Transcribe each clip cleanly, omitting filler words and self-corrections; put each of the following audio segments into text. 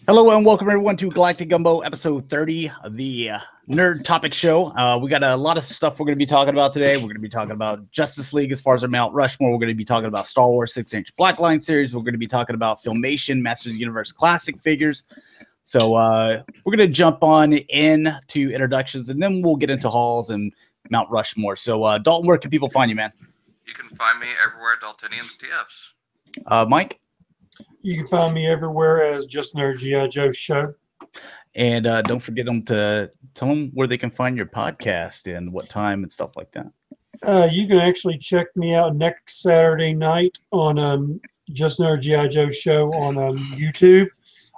Hello and welcome everyone to Galactic Gumbo episode 30, the nerd topic show. We got a lot of stuff we're going to be talking about today. We're going to be talking about Justice League as far as our Mount Rushmore. We're going to be talking about Star Wars 6-inch Blackline series. We're going to be talking about Filmation Masters of the Universe classic figures. So we're going to jump on into introductions and then we'll get into hauls and Mount Rushmore. So Dalton, where can people find you, man? You can find me everywhere, Daltonians TFs. Mike? You can find me everywhere as Just Nerd G.I. Joe Show. And don't forget them to tell them where they can find your podcast and what time and stuff like that. You can actually check me out next Saturday night on Just Nerd G.I. Joe Show on YouTube,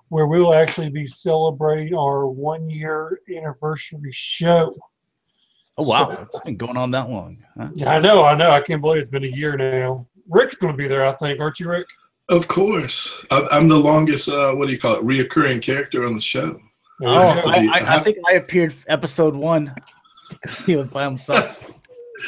where we'll actually be celebrating our 1-year anniversary show. Oh, wow. It's been going on that long. Huh? Yeah, I know. I can't believe it's been a year now. Rick's going to be there, I think. Aren't you, Rick? Of course. I'm the longest, reoccurring character on the show. I think I appeared episode 1. He was by himself.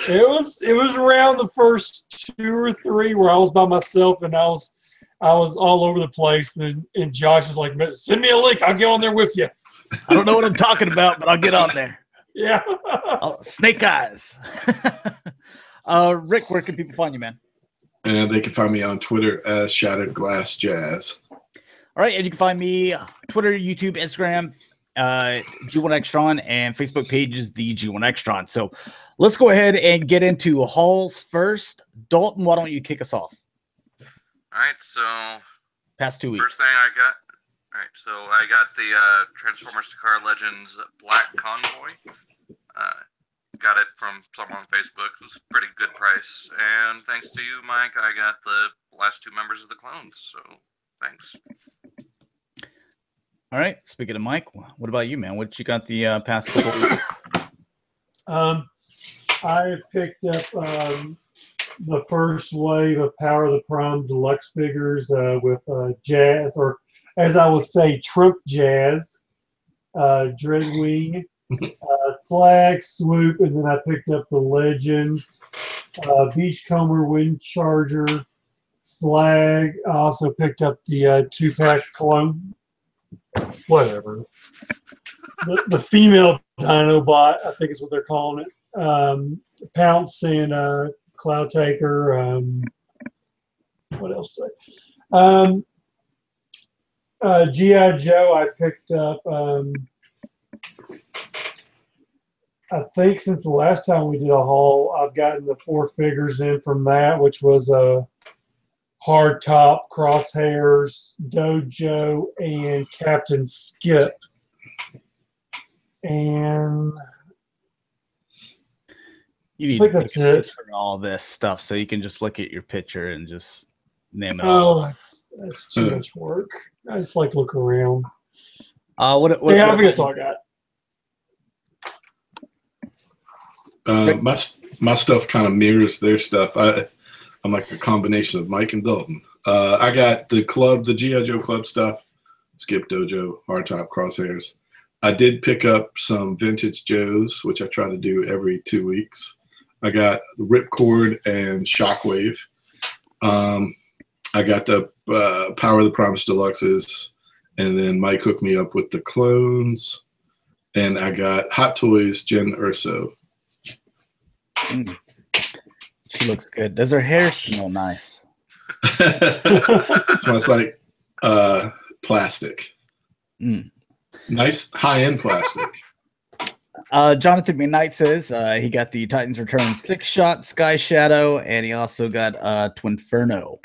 It was around the first 2 or 3 where I was by myself and I was all over the place. And Josh is like, send me a link. I'll get on there with you. I don't know what I'm talking about, but I'll get on there. Yeah. Snake eyes. Rick, where can people find you, man? And they can find me on Twitter as Shatrdglassjazz. All right, and you can find me Twitter, YouTube, Instagram, G1Xtron, and Facebook page is the G1Xtron. So let's go ahead and get into hauls first. Dalton, why don't you kick us off? All right, so past 2 weeks. First thing I got. All right, so I got the Transformers Takara Legends Black Convoy. Got it from someone on Facebook. It was a pretty good price. And thanks to you, Mike, I got the last 2 members of the clones. So thanks. All right. Speaking of Mike, what about you, man? What you got the past couple of weeks? I picked up the first wave of Power of the Prime deluxe figures with Jazz, or as I would say, Trump Jazz, Dreadwing, Slag, Swoop, and then I picked up the Legends, Beachcomber, Windcharger, Slag. I also picked up the 2-pack clone. Whatever. The female Dinobot, I think is what they're calling it. Pounce and Cloud Taker. What else do I? G.I. Joe, I picked up. I think since the last time we did a haul, I've gotten the 4 figures in from that, which was a Hard Top, Crosshairs, Dojo, and Captain Skip. And You need I think to that's take a it. picture of all this stuff so you can just look at your picture and just name it all. Oh, that's too much work. I just like to look around. I think that's all I got. My stuff kind of mirrors their stuff. I'm like a combination of Mike and Dalton. I got the G.I. Joe Club stuff, Skip, Dojo, Hardtop, Crosshairs. I did pick up some vintage Joes, which I try to do every 2 weeks. I got the Ripcord and Shockwave. I got the Power of the Promise Deluxes, and then Mike hooked me up with the clones, and I got Hot Toys Jen Urso. She looks good. Does her hair smell nice? Smells like plastic. Nice high-end plastic. Jonathan McKnight says he got the Titans Return 6-shot Sky Shadow, and he also got Twinferno.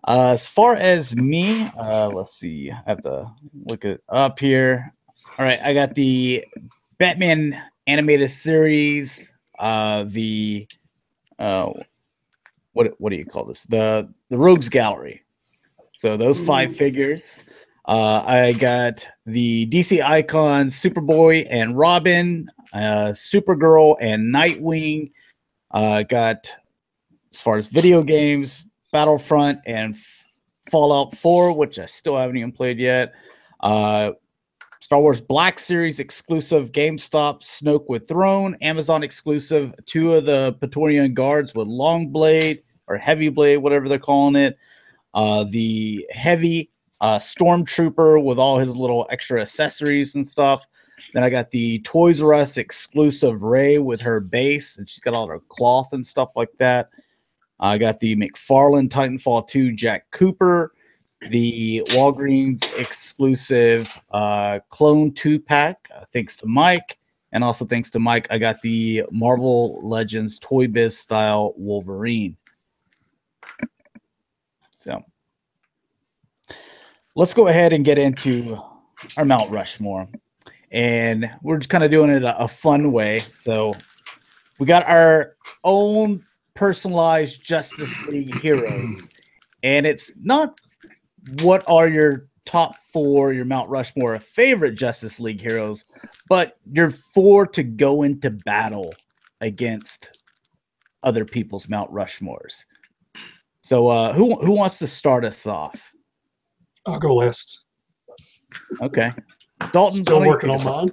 As far as me, let's see. I have to look it up here. All right, I got the Batman animated series. What do you call this? The Rogues Gallery. So those 5 figures. I got the DC Icons Superboy and Robin, Supergirl and Nightwing. Got, as far as video games, Battlefront and Fallout 4, which I still haven't even played yet. Star Wars Black Series exclusive GameStop Snoke with Throne, Amazon exclusive 2 of the Praetorian Guards with Long Blade or Heavy Blade, whatever they're calling it. The Heavy Stormtrooper with all his little extra accessories and stuff. Then I got the Toys R Us exclusive Rey with her base, and she's got all her cloth and stuff like that. I got the McFarlane Titanfall 2 Jack Cooper, the Walgreens exclusive Clone 2-pack, thanks to Mike. And also thanks to Mike, I got the Marvel Legends Toy Biz style Wolverine. So let's go ahead and get into our Mount Rushmore. And we're kind of doing it a fun way. So we got our own personalized Justice League heroes. And it's not what are your top 4, your Mount Rushmore favorite Justice League heroes, but your 4 to go into battle against other people's Mount Rushmores. So who wants to start us off? I'll go last. Okay. Dalton, still working on mine.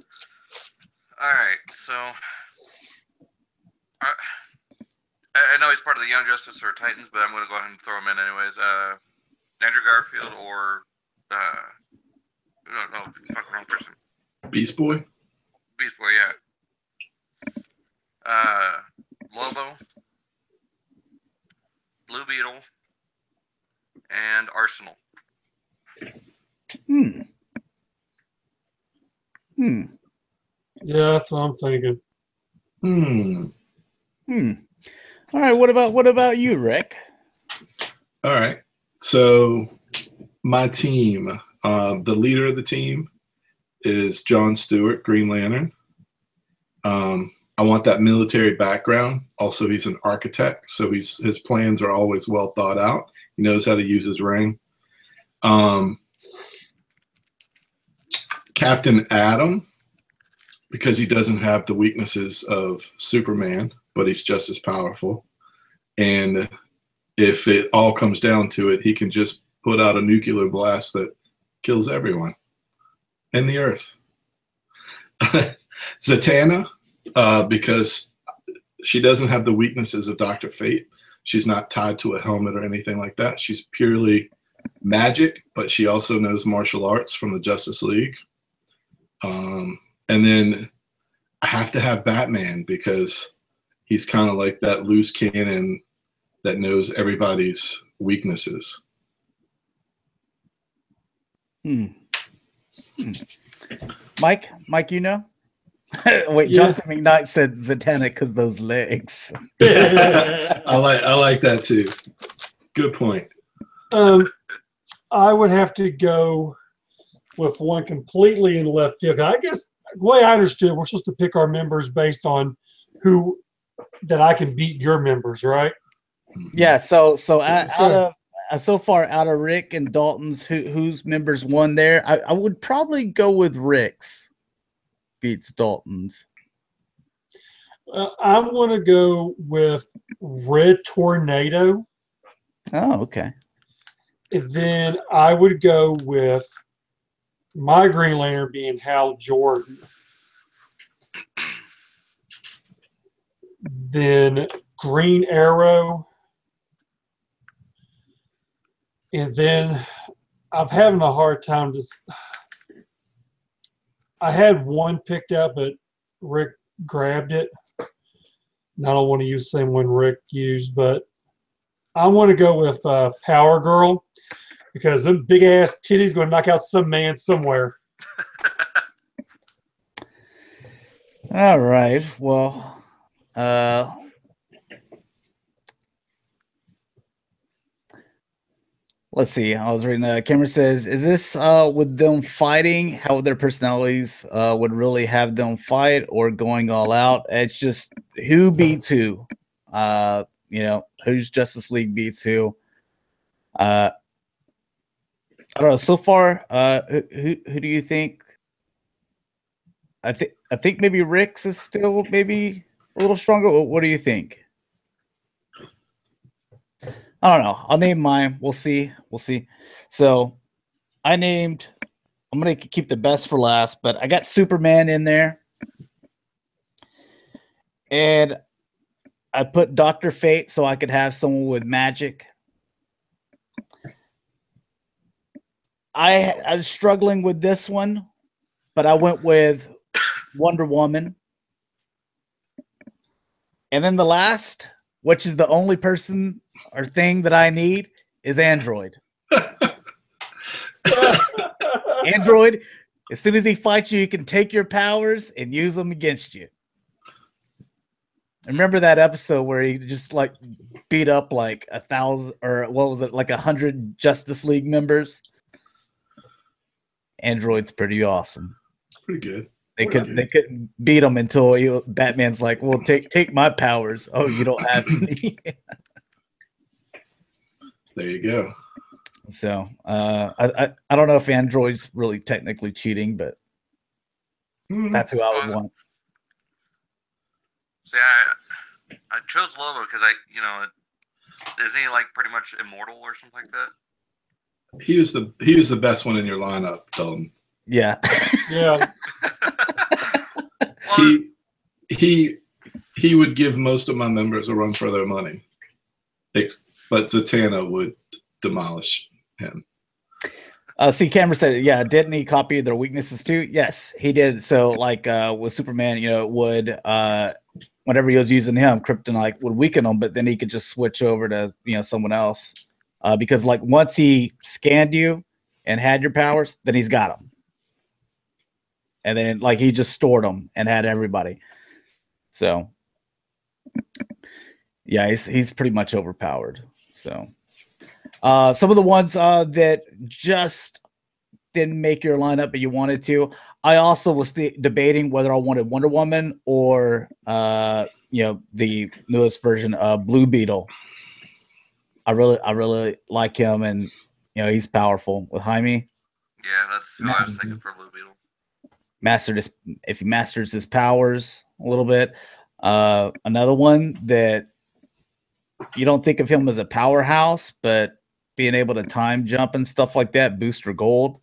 All right, so I know he's part of the Young Justice or Titans, but I'm going to go ahead and throw him in anyways. Andrew Garfield or no, fuck, wrong person. Beast Boy. Beast Boy, yeah. Lobo, Blue Beetle, and Arsenal. Yeah, that's what I'm thinking. All right, what about you, Rick? All right. So my team, the leader of the team is John Stewart, Green Lantern. I want that military background. Also, he's an architect, so his plans are always well thought out. He knows how to use his ring. Captain Atom, because he doesn't have the weaknesses of Superman, but he's just as powerful. And if it all comes down to it, he can just put out a nuclear blast that kills everyone and the Earth. Zatanna, because she doesn't have the weaknesses of Dr. Fate. She's not tied to a helmet or anything like that. She's purely magic, but she also knows martial arts from the Justice League. And then I have to have Batman because he's kind of like that loose cannon that knows everybody's weaknesses. Mike, you know? Wait, Yeah. Jonathan McKnight said Zatanna because those legs. I like that too. Good point. I would have to go with one completely in left field. I guess the way I understood, we're supposed to pick our members based on who that I can beat your members, right? Yeah. So so far out of Rick and Dalton's, whose members won there? I would probably go with Rick's beats Dalton's. I'm going to go with Red Tornado. Oh, okay. And then I would go with my Green Lantern being Hal Jordan. Then Green Arrow. And then I'm having a hard time I had one picked out, but Rick grabbed it. And I don't want to use the same one Rick used, but I want to go with Power Girl because them big ass titties going to knock out some man somewhere. All right. Well, let's see. I was reading. Cameron says, "Is this with them fighting? How their personalities would really have them fight, or going all out? It's just who beats who. Whose Justice League beats who. I don't know. So far, who do you think? I think maybe Rick's is still maybe a little stronger. What do you think? I don't know. I'll name mine. We'll see. So I'm going to keep the best for last, but I got Superman in there. And I put Dr. Fate so I could have someone with magic. I was struggling with this one, but I went with Wonder Woman. And then the last, which is the only person or thing that I need, is Android. Android, as soon as he fights you, he can take your powers and use them against you. Remember that episode where he just like beat up like 1,000 or what was it, like 100 Justice League members? Android's pretty awesome. It's pretty good. They couldn't beat him until Batman's like, "Well, take my powers." Oh, you don't have any. There you go. So I don't know if Android's really technically cheating, but that's who I would want. See, I chose Lobo because isn't he like pretty much immortal or something like that? He was the best one in your lineup, Dalton. Yeah. Yeah. He would give most of my members a run for their money, but Zatanna would demolish him. See, Cameron said, yeah, didn't he copy their weaknesses too? Yes, he did. So, like with Superman, would whenever he was using him, Kryptonite would weaken him, but then he could just switch over to someone else because like once he scanned you and had your powers, then he's got them, and then like he just stored them and had everybody. So, yeah, he's pretty much overpowered. So. Some of the ones that just didn't make your lineup, but you wanted to. I also was debating whether I wanted Wonder Woman or the newest version of Blue Beetle. I really like him, and he's powerful with Jaime. Yeah, that's who I was thinking for Blue Beetle. If he masters his powers a little bit. Another one that you don't think of him as a powerhouse, but being able to time jump and stuff like that, Booster Gold.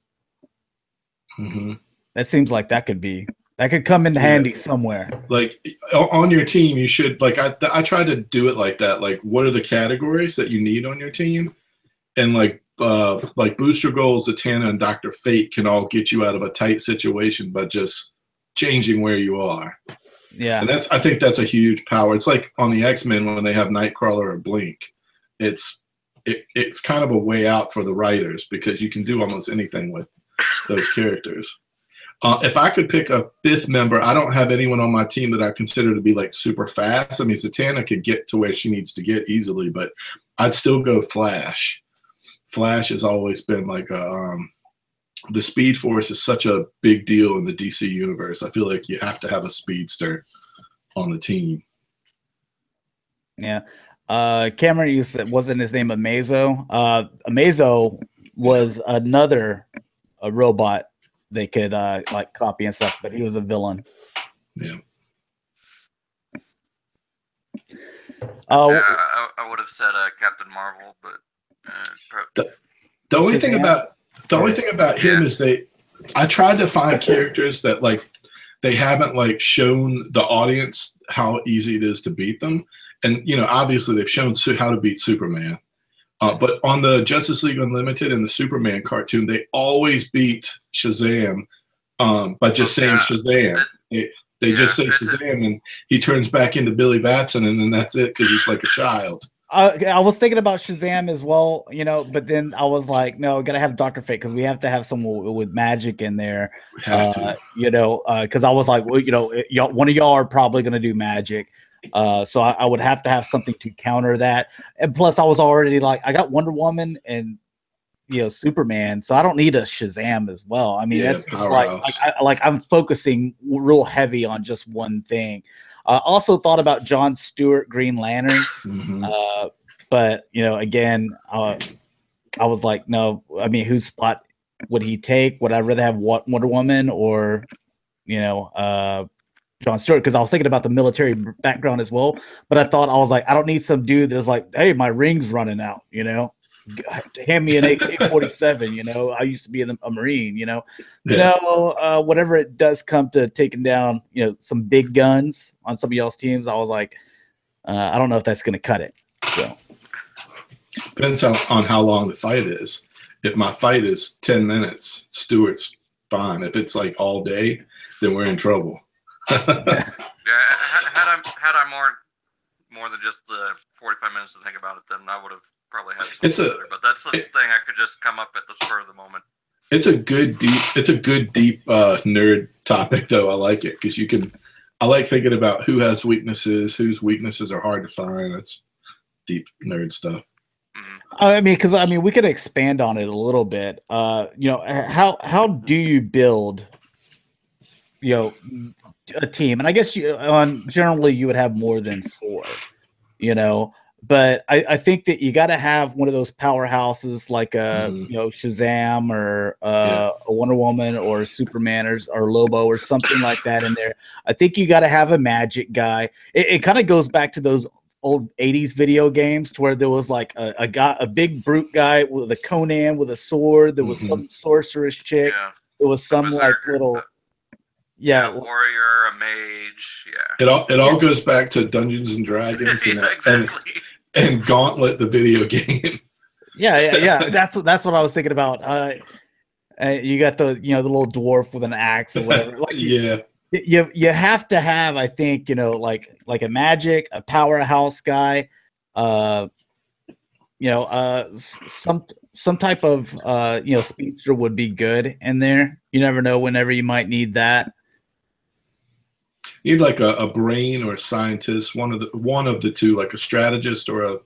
Mm-hmm. That seems like that could come in handy somewhere. Like on your team, you should I try to do it like that. Like, what are the categories that you need on your team? And like Booster Gold, Zatanna, and Dr. Fate can all get you out of a tight situation by just changing where you are. Yeah, and I think that's a huge power. It's like on the X-Men when they have Nightcrawler or Blink. It's kind of a way out for the writers because you can do almost anything with those characters. If I could pick a fifth member, I don't have anyone on my team that I consider to be like super fast. I mean, Zatanna could get to where she needs to get easily, but I'd still go Flash. Flash has always been like the Speed Force is such a big deal in the DC universe. I feel like you have to have a speedster on the team. Yeah. Cameron, you said, wasn't his name Amazo? Amazo was another robot they could like copy and stuff, but he was a villain. Yeah. I would have said Captain Marvel, but the only thing about him is I tried to find characters that like they haven't like shown the audience how easy it is to beat them. And, obviously they've shown how to beat Superman. But on the Justice League Unlimited and the Superman cartoon, they always beat Shazam by just saying Shazam. They just say Shazam, and he turns back into Billy Batson, and then that's it because he's like a child. I was thinking about Shazam as well, but then I was like, no, we got to have Dr. Fate because we have to have someone with magic in there. We have to. Because I was like, well, one of y'all are probably going to do magic. So I would have to have something to counter that. And plus I was already like, I got Wonder Woman and Superman, so I don't need a Shazam as well. I mean, that's like I'm focusing real heavy on just one thing. Also thought about John Stewart, Green Lantern. Mm-hmm. But again, I was like, no, I mean, whose spot would he take? Would I rather have Wonder Woman or John Stewart, because I was thinking about the military background as well, but I was like, I don't need some dude that's like, hey, my ring's running out, hand me an AK-47, I used to be a Marine, whatever it does come to taking down, some big guns on some of y'all's teams, I was like, I don't know if that's going to cut it. So depends on how long the fight is. if my fight is 10 minutes, Stewart's fine. If it's like all day, then we're in trouble. Yeah, had I more than just the 45 minutes to think about it, then I would have probably had something better. But that's the thing; I could just come up at the spur of the moment. It's a good deep nerd topic, though. I like it because I like thinking about who has weaknesses, whose weaknesses are hard to find. That's deep nerd stuff. I mean, we could expand on it a little bit. How do you build, a team? And I guess generally you would have more than 4, But I think that you got to have one of those powerhouses like Shazam or a Wonder Woman or Superman or Lobo or something like that in there. I think you got to have a magic guy. It kind of goes back to those old 80s video games to where there was like a big brute guy with a Conan with a sword. There was some sorceress chick. Yeah. There was some like little a warrior, a mage. Yeah. It all goes back to Dungeons and Dragons exactly. and Gauntlet, the video game. Yeah. That's what I was thinking about. You got the the little dwarf with an axe or whatever. You have to have, I think, like a magic, a powerhouse guy, some type of speedster would be good in there. You never know whenever you might need that. You need like a brain or a scientist, one of the two, like a strategist or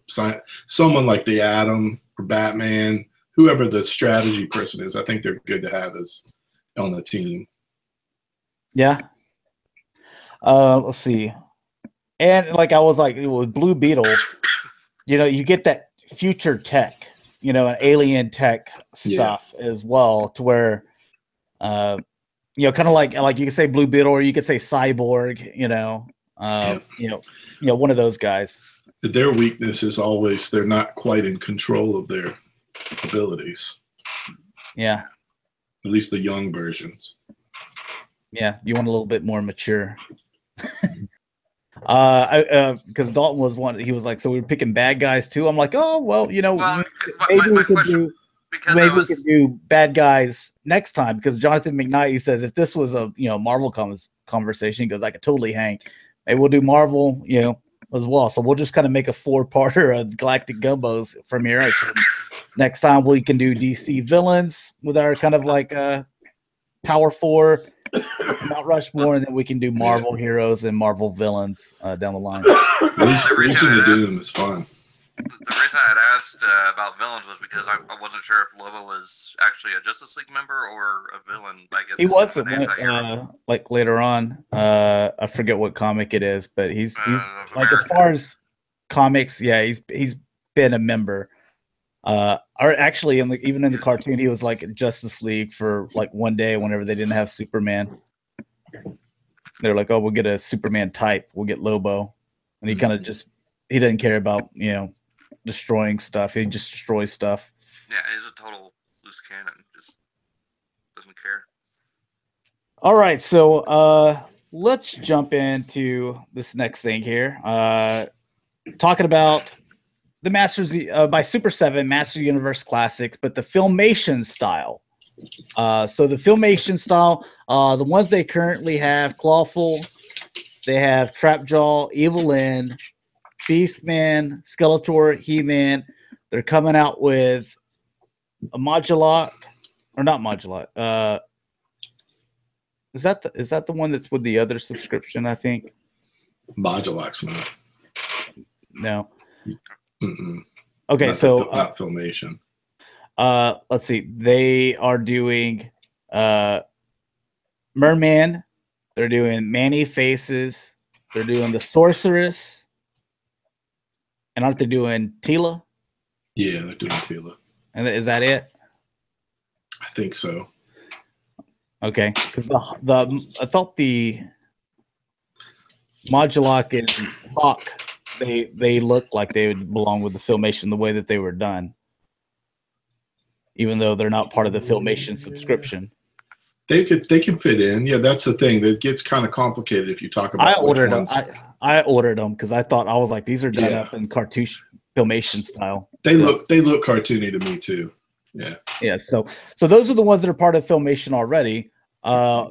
someone like the Atom or Batman, whoever the strategy person is. I think they're good to have as on the team. Yeah. Let's see. And like I was like with Blue Beetle, you get that future tech, an alien tech stuff as well, to where kind of like you could say Blue Beetle or you could say Cyborg, one of those guys. Their weakness is always they're not quite in control of their abilities. Yeah. At least the young versions. Yeah, you want a little bit more mature. Because Dalton was one. He was like, so we were picking bad guys too. I'm like, oh well, maybe we could do bad guys next time. Because Jonathan McKnight, he says if this was a Marvel conversation, he goes, I could totally hang. Maybe we'll do Marvel, as well. So we'll just kind of make a 4-parter of Galactic Gumbos from here. So next time we can do DC villains with our kind of like Power 4. Mount Rushmore, and then we can do Marvel heroes and Marvel villains down the line. The reason is fun. The reason I had asked about villains was because I wasn't sure if Lobo was actually a Justice League member or a villain. I guess he was like later on. I forget what comic it is, but he's like as far as comics, he's been a member. Or actually, even in the cartoon, he was like Justice League for like one day whenever they didn't have Superman. They're like, oh, we'll get a Superman type. We'll get Lobo. And he kind of he doesn't care about, destroying stuff. He just destroys stuff. Yeah, he's a total loose cannon. Just doesn't care. All right, so let's jump into this next thing here. Talking about the Masters by Super 7 Master Universe Classics, but the Filmation style. So the Filmation style, the ones they currently have, Clawful, they have Trapjaw, Evil End, Beastman, Skeletor, He-Man. They're coming out with a Modulok, or not Modulok. Is that the one that's with the other subscription? I think Modulok's not. No. Mm-mm. Okay, not so not Filmation. Let's see. They are doing Merman. They're doing Manny Faces. They're doing the Sorceress. And aren't they doing Tila? Yeah, they're doing Tila. And is that it? I think so. Okay, because I thought the Modulok and Hawk, they look like they would belong with the Filmation the way that they were done, even though they're not part of the Filmation subscription. They can fit in. Yeah, that's the thing. It gets kind of complicated if you talk about. I ordered them because I was like, these are done up in cartouche Filmation style. They look cartoony to me too. Yeah. So those are the ones that are part of Filmation already.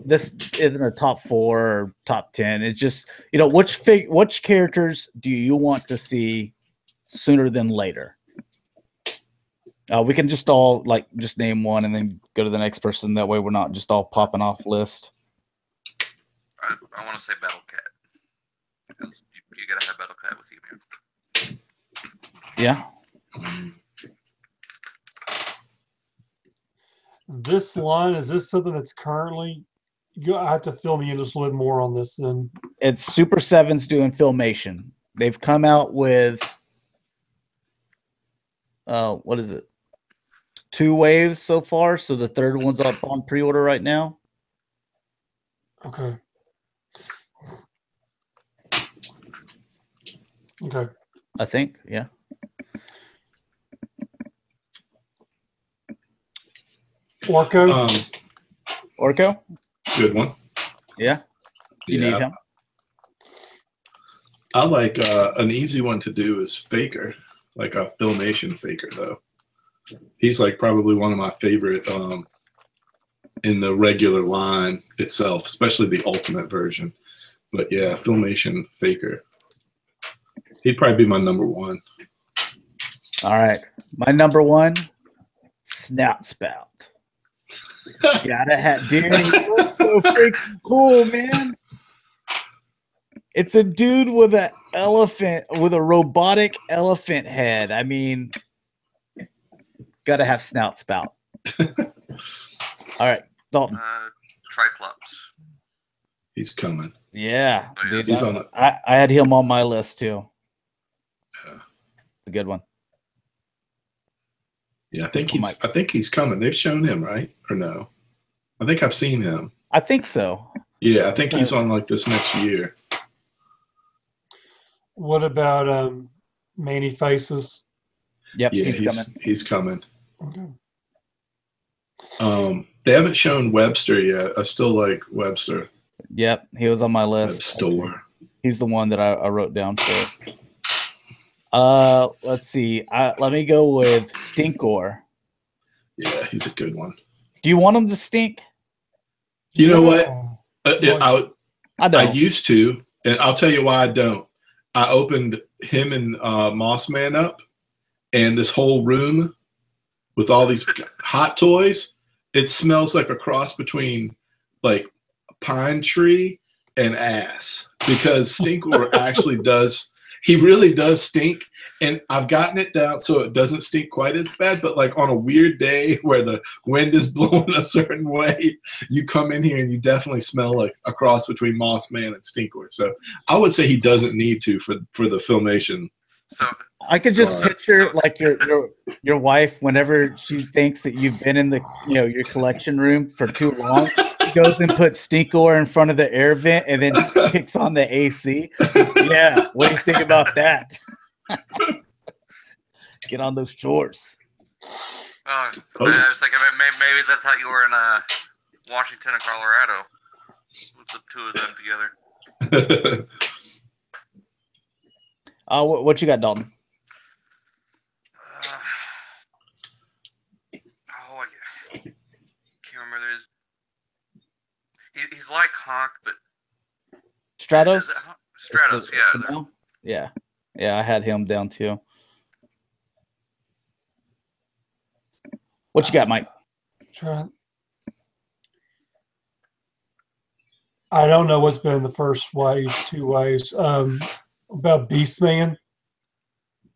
This isn't a top 4 or top 10. It's just, which characters do you want to see sooner than later? We can just all just name one and then go to the next person. That way we're not just all popping off list. I want to say Battle Cat, because you gotta have Battle Cat with you, man. Yeah. This line, is this something that's currently? I have to fill me in just a little bit more on this then. It's Super 7's doing Filmation. They've come out with what is it? 2 waves so far, so the third one's up on pre-order right now. Okay. Okay. I think, yeah. Orko. Orko? Good one. Yeah. You need him. I like an easy one to do is Faker, like a Filmation Faker though. He's like probably one of my favorite in the regular line itself, especially the ultimate version. But yeah, Filmation Faker. He'd probably be my number 1. All right. My number 1, Snout Spout. Gotta have, dude, he looks so freaking cool, man. It's a dude with a robotic elephant head. I mean, gotta have Snout Spout. All right, Dalton. Triclops. He's coming. Yeah, Oh, dude. He's on it. I had him on my list too. Yeah. A good one. Yeah, I think he's coming. They've shown him, right? Or no? I think I've seen him. I think so. Yeah, I think he's on like this next year. What about Manny Faces? Yep, Yeah, he's coming. He's coming. Okay. They haven't shown Webster yet. I still like Webster. Yep, he was on my list. Webster. He's the one that I wrote down for. Let's see. Let me go with Stinkor. Yeah, he's a good one. Do you want him to stink? You know what? I don't. I used to, and I'll tell you why I don't. I opened him and Mossman up, and this whole room with all these hot toys, it smells like a cross between like a pine tree and ass, because Stinkor actually does. He really does stink, and I've gotten it down so it doesn't stink quite as bad, but like on a weird day where the wind is blowing a certain way, you come in here and you definitely smell like a cross between Mossman and Stinkor. So I would say he doesn't need to for the Filmation. So I could just picture like your wife whenever she thinks that you've been in the your collection room for too long. Goes and puts Stinkor in front of the air vent and then kicks on the AC. Yeah, what do you think about that? Get on those chores. I was thinking maybe that's how you were in Washington and Colorado with the 2 of them together. What you got, Dalton? I can't remember. He's like Honk, but Stratos. Stratos, yeah. Yeah. I had him down too. What you got, Mike? I don't know what's been the first wave, 2 waves. About Beastman.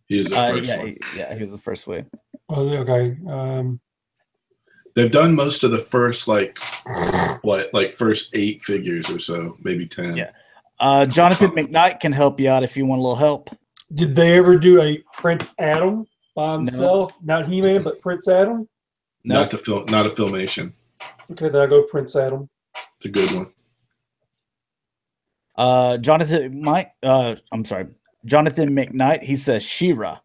He is the first one. He was the first wave. Oh, okay. They've done most of the first first 8 figures or so, maybe 10. Yeah. Jonathan McKnight can help you out if you want a little help. Did they ever do a Prince Adam by himself? No. Not He-Man, but Prince Adam? No. Not a Filmation. Okay, then I go Prince Adam. It's a good one. Jonathan McKnight, he says She-Ra.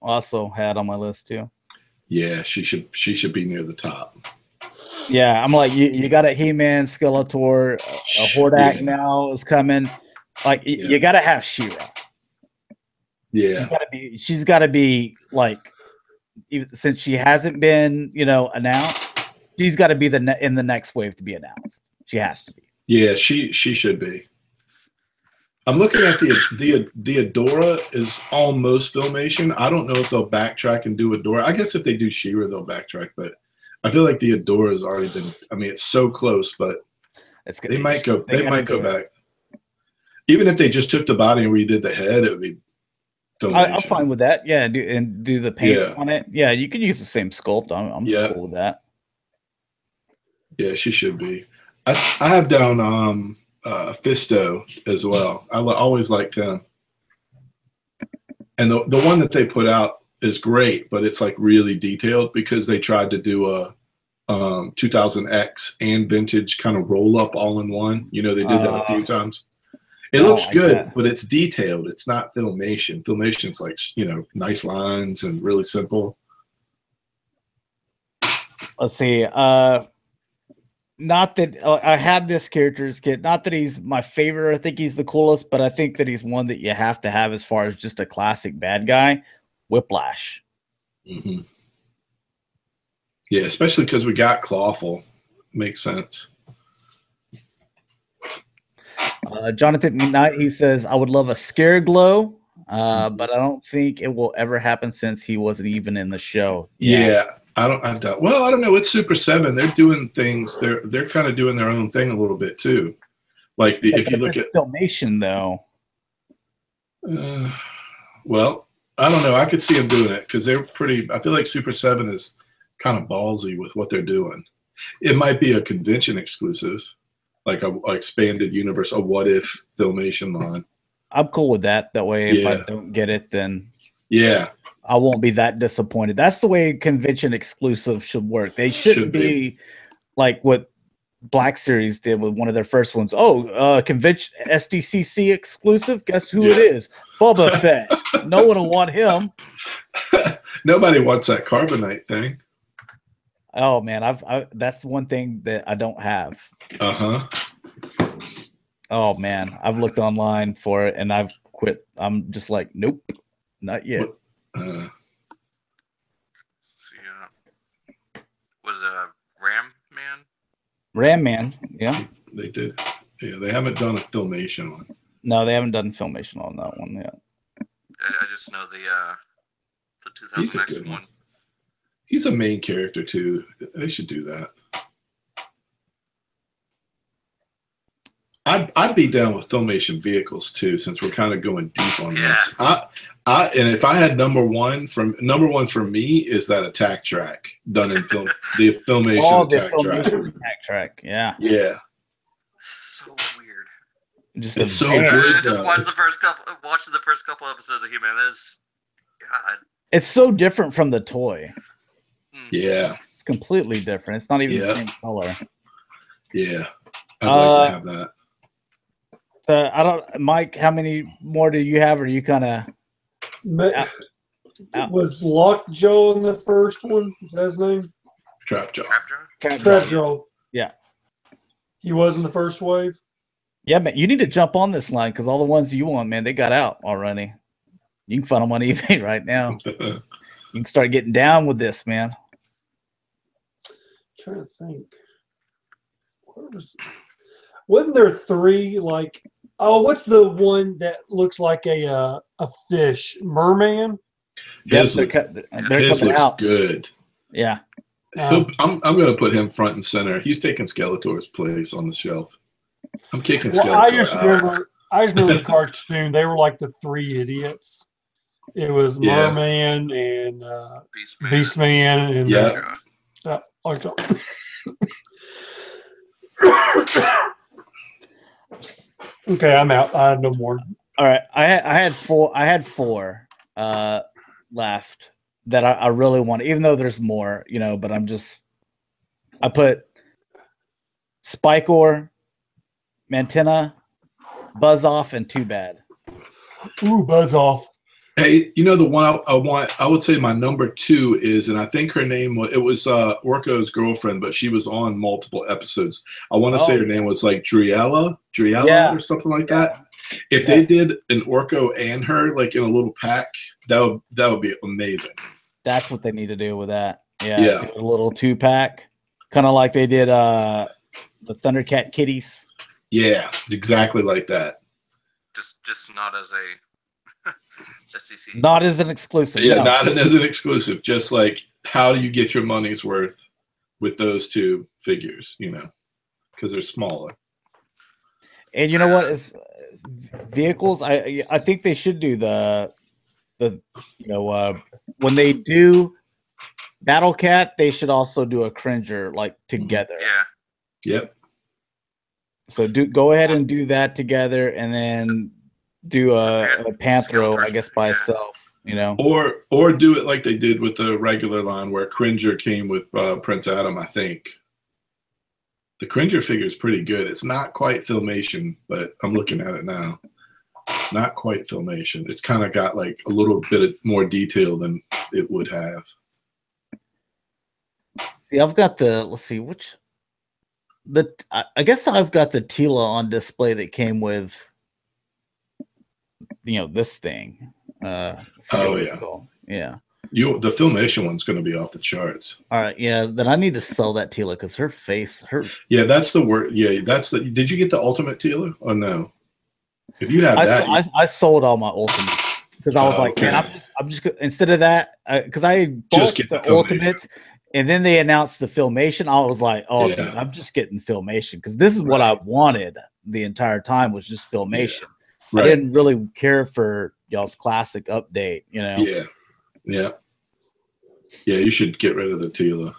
Also had on my list too. Yeah, she should be near the top. Yeah, I'm like, you got a He-Man, Skeletor, a Hordak now is coming. Like, you got to have She-Ra. Yeah, she's got to be like, since she hasn't been, announced, she's got to be in the next wave to be announced. She has to be. Yeah, she should be. I'm looking at the Adora is almost Filmation. I don't know if they'll backtrack and do Adora. I guess if they do She-Ra, they'll backtrack, but I feel like the Adora has already been. I mean, it's so close, but they might go. They might go back. Even if they just took the body and redid the head, it would be Filmation. I'm fine with that. Yeah, do the paint on it. Yeah, you can use the same sculpt. I'm cool with that. Yeah, she should be. I have down Fisto as well. I always liked him. And the one that they put out is great, but it's like really detailed because they tried to do a 2000X and vintage kind of roll up all in one. They did that a few times. It looks good, but it's detailed. It's not Filmation. Filmation's like, nice lines and really simple. Let's see. Not that I had this character's kit. Not that he's my favorite. I think he's the coolest, but I think that he's one that you have to have as far as just a classic bad guy. Whiplash. Mm-hmm. Yeah, especially because we got Clawful. Makes sense. Jonathan Knight, he says, I would love a Scare Glow, but I don't think it will ever happen since he wasn't even in the show. Yeah, I doubt. Well, I don't know. It's Super 7. They're doing things. They're kind of doing their own thing a little bit too. Like if you look at Filmation, though. Well, I don't know. I could see them doing it because they're pretty. I feel like Super 7 is kind of ballsy with what they're doing. It might be a convention exclusive. Like a expanded universe, a what if Filmation line. I'm cool with that. That way, if I don't get it, then I won't be that disappointed. That's the way convention exclusive should work. They shouldn't be like what Black Series did with one of their first ones. Convention SDCC exclusive. Guess who it is? Boba Fett. No one will want him. Nobody wants that carbonite thing. Oh man, that's one thing that I don't have. Oh man, I've looked online for it and I've quit. I'm just like, nope, not yet. Was Ram Man? Ram Man, yeah. They did. Yeah, they haven't done a Filmation one. No, they haven't done Filmation on that one yet. I just know the 2000X one. He's a main character too. They should do that. I'd be down with Filmation vehicles too, since we're kind of going deep on this. And if I had number one for me is that attack track done in the Filmation attack track. Yeah. Yeah. So weird. It's so good. I just watched the first couple episodes of He-Man. God. It's so different from the toy. Yeah. It's completely different. It's not even the same color. Yeah. I'd like to have that. I don't, Mike, how many more do you have? Or are you kind of was Lockjaw in the first one? Is that his name? Trapjaw. Trapjaw. Yeah. He was in the first wave? Yeah, man. You need to jump on this line because all the ones you want, man, they got out already. You can find them on eBay right now. You can start getting down with this, man. I'm trying to think. Wasn't there three what's the one that looks like a fish? Merman? His they're coming out. Good. Yeah. I'm going to put him front and center. He's taking Skeletor's place on the shelf. I'm kicking Skeletor I just remember the cartoon. They were like the three idiots. It was Merman and Beastman and Okay, I'm out. I have no more. All right, I had four left that I really want, even though there's more, but I put Spike-Or, Mantenna, Buzz-Off, and Too Bad. Ooh, Buzz-Off. Hey, the one I would say my number 2 is, and I think her name was Orko's girlfriend, but she was on multiple episodes. I want to say her name was like Driella or something like that. If they did an Orko and her like in a little pack, that would be amazing. That's what they need to do with that. Yeah, Yeah. do a little 2-pack, kind of like they did the Thundercat kitties. Yeah, exactly like that. Just not as a SEC. Not as an exclusive. Yeah, no. not as an exclusive. Just like, how do you get your money's worth with those two figures? You know, because they're smaller. And you know what? It's, vehicles. I think they should do the when they do Battle Cat, they should also do a Cringer like together. Yeah. Yep. So go ahead and do that together, and then do a Panthro, I guess, by itself. You know, or do it like they did with the regular line, where Cringer came with Prince Adam. I think the Cringer figure is pretty good. It's not quite Filmation, but I'm looking at it now. Not quite Filmation. It's kind of got like a little bit more detail than it would have. see, I've got the. Let's see which. I guess I've got the Tila on display that came with, this thing. Oh yeah, yeah. The Filmation one's going to be off the charts. All right, yeah. Then I need to sell that Tila because her face, Yeah, that's the word. Yeah, that's the. Did you get the Ultimate Tila or no? If you have that, I sold all my Ultimates because I was like, okay. man, I'm just instead of that, because I bought Just get the the Ultimates. And then they announced the Filmation. I was like, "Oh, Yeah. dude, I'm just getting Filmation because this is what I wanted the entire time was just Filmation. Right. I didn't really care for y'all's classic update, you know." Yeah. You should get rid of the Tila.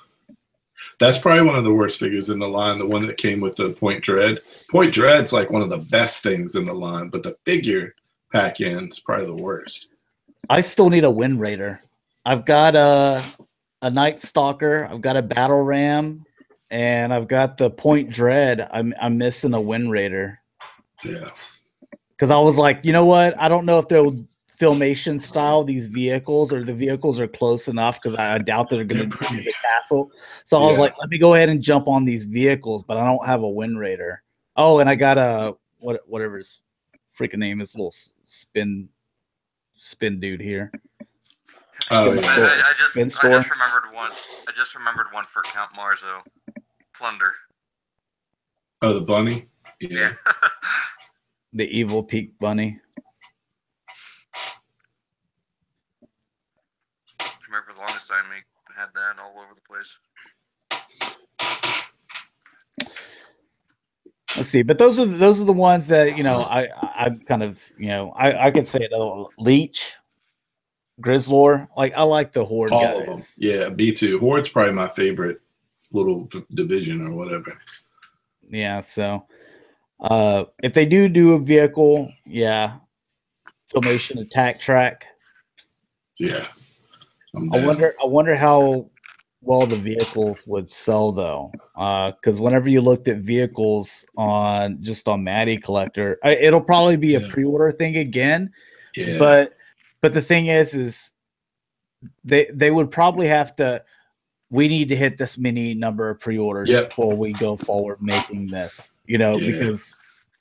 That's probably one of the worst figures in the line. The one that came with the Point Dread. Point Dread's like one of the best things in the line, but the figure pack in is probably the worst. I still need a Wind Raider. I've got a Night Stalker. I've got a Battle Ram, and I've got the Point Dread. I'm missing a Wind Raider. Yeah. Because I was like, you know what? I don't know if they'll Filmation style these vehicles, or the vehicles are close enough, because I doubt that they're going to do the castle. So I was like, let me go ahead and jump on these vehicles, but I don't have a Wind Raider. Oh, and I got a whatever his freaking name is, little spin dude here. Oh, yeah. I just remembered one. I just remembered one for Count Marzo. Plunder. Oh, the bunny? Yeah. The evil Peak Bunny. I remember the longest time we had that all over the place. Let's see, but those are the ones that I kind of I could say it. Leech, Grizzlor, like I like the Horde All guys. of them. Yeah, me too. Horde's probably my favorite little division or whatever. Yeah, so if they do a vehicle, Filmation Attack Track. Yeah. I wonder how well the vehicle would sell though, because whenever you looked at vehicles on Matty Collector, it'll probably be a pre-order thing again. Yeah. But the thing is they would probably have to. We need to hit this many number of pre-orders before we go forward making this. Because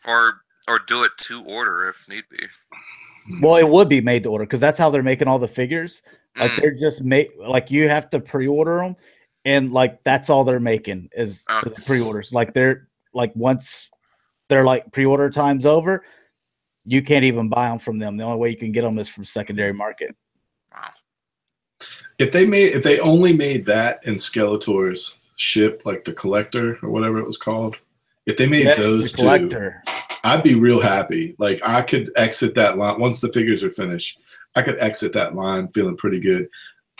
or do it to order if need be. Well, it would be made to order because that's how they're making all the figures. Like they're just you have to pre-order them, and like that's all they're making is for the pre-orders. Like they're like once they're like pre-order time's over, you can't even buy them from them. The only way you can get them is from secondary market. Wow. If they only made that and Skeletor's ship, like the Collector or whatever it was called, if they made those two, I'd be real happy. Like I could exit that line once the figures are finished. I could exit that line feeling pretty good.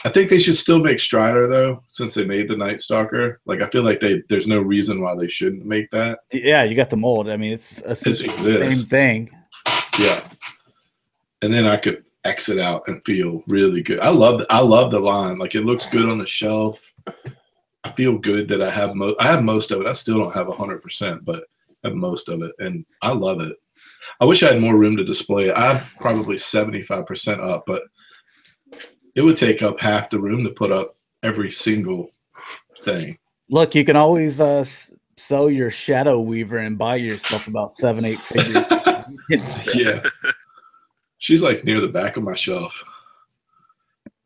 I think they should still make Strider though, since they made the Night Stalker. Like I feel like there's no reason why they shouldn't make that. Yeah, you got the mold. I mean, it's essentially the same thing. Yeah, and then I could exit out and feel really good. I love the line. Like it looks good on the shelf. I feel good that I have most of it. I still don't have 100%, but I have most of it, and I love it. I wish I had more room to display it. I'm probably 75% up, but it would take up half the room to put up every single thing. Look, you can always sell your Shadow Weaver and buy yourself about 7-8 figures. Yeah. She's like near the back of my shelf.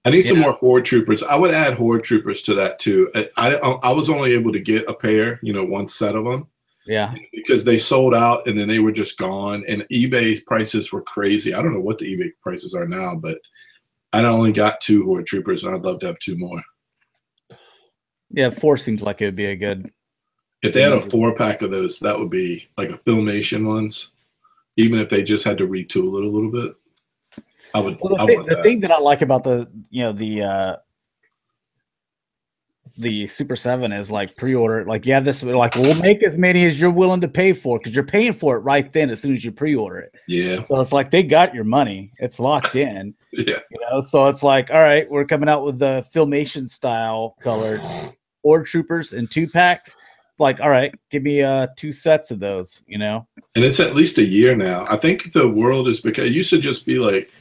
I need some more Horde Troopers. I would add Horde Troopers to that too. I was only able to get a pair, one set of them. Yeah. Because they sold out and then they were just gone. And eBay prices were crazy. I don't know what the eBay prices are now, but I only got 2 Horde Troopers and I'd love to have 2 more. Yeah, 4 seems like it would be a good. If they had a 4-pack of those, that would be like a Filmation ones. Even if they just had to retool it a little bit. I would. Well, the thing that I like about the Super 7 is like pre-order. Like you have this, like we'll make as many as you're willing to pay for because you're paying for it right then as soon as you pre-order it. Yeah. So it's like they got your money. It's locked in. Yeah. So it's like, all right, we're coming out with the Filmation style colored Horde Troopers in 2-packs. Like, all right, give me 2 sets of those. And it's at least a year now. I think the world is because it used to just be like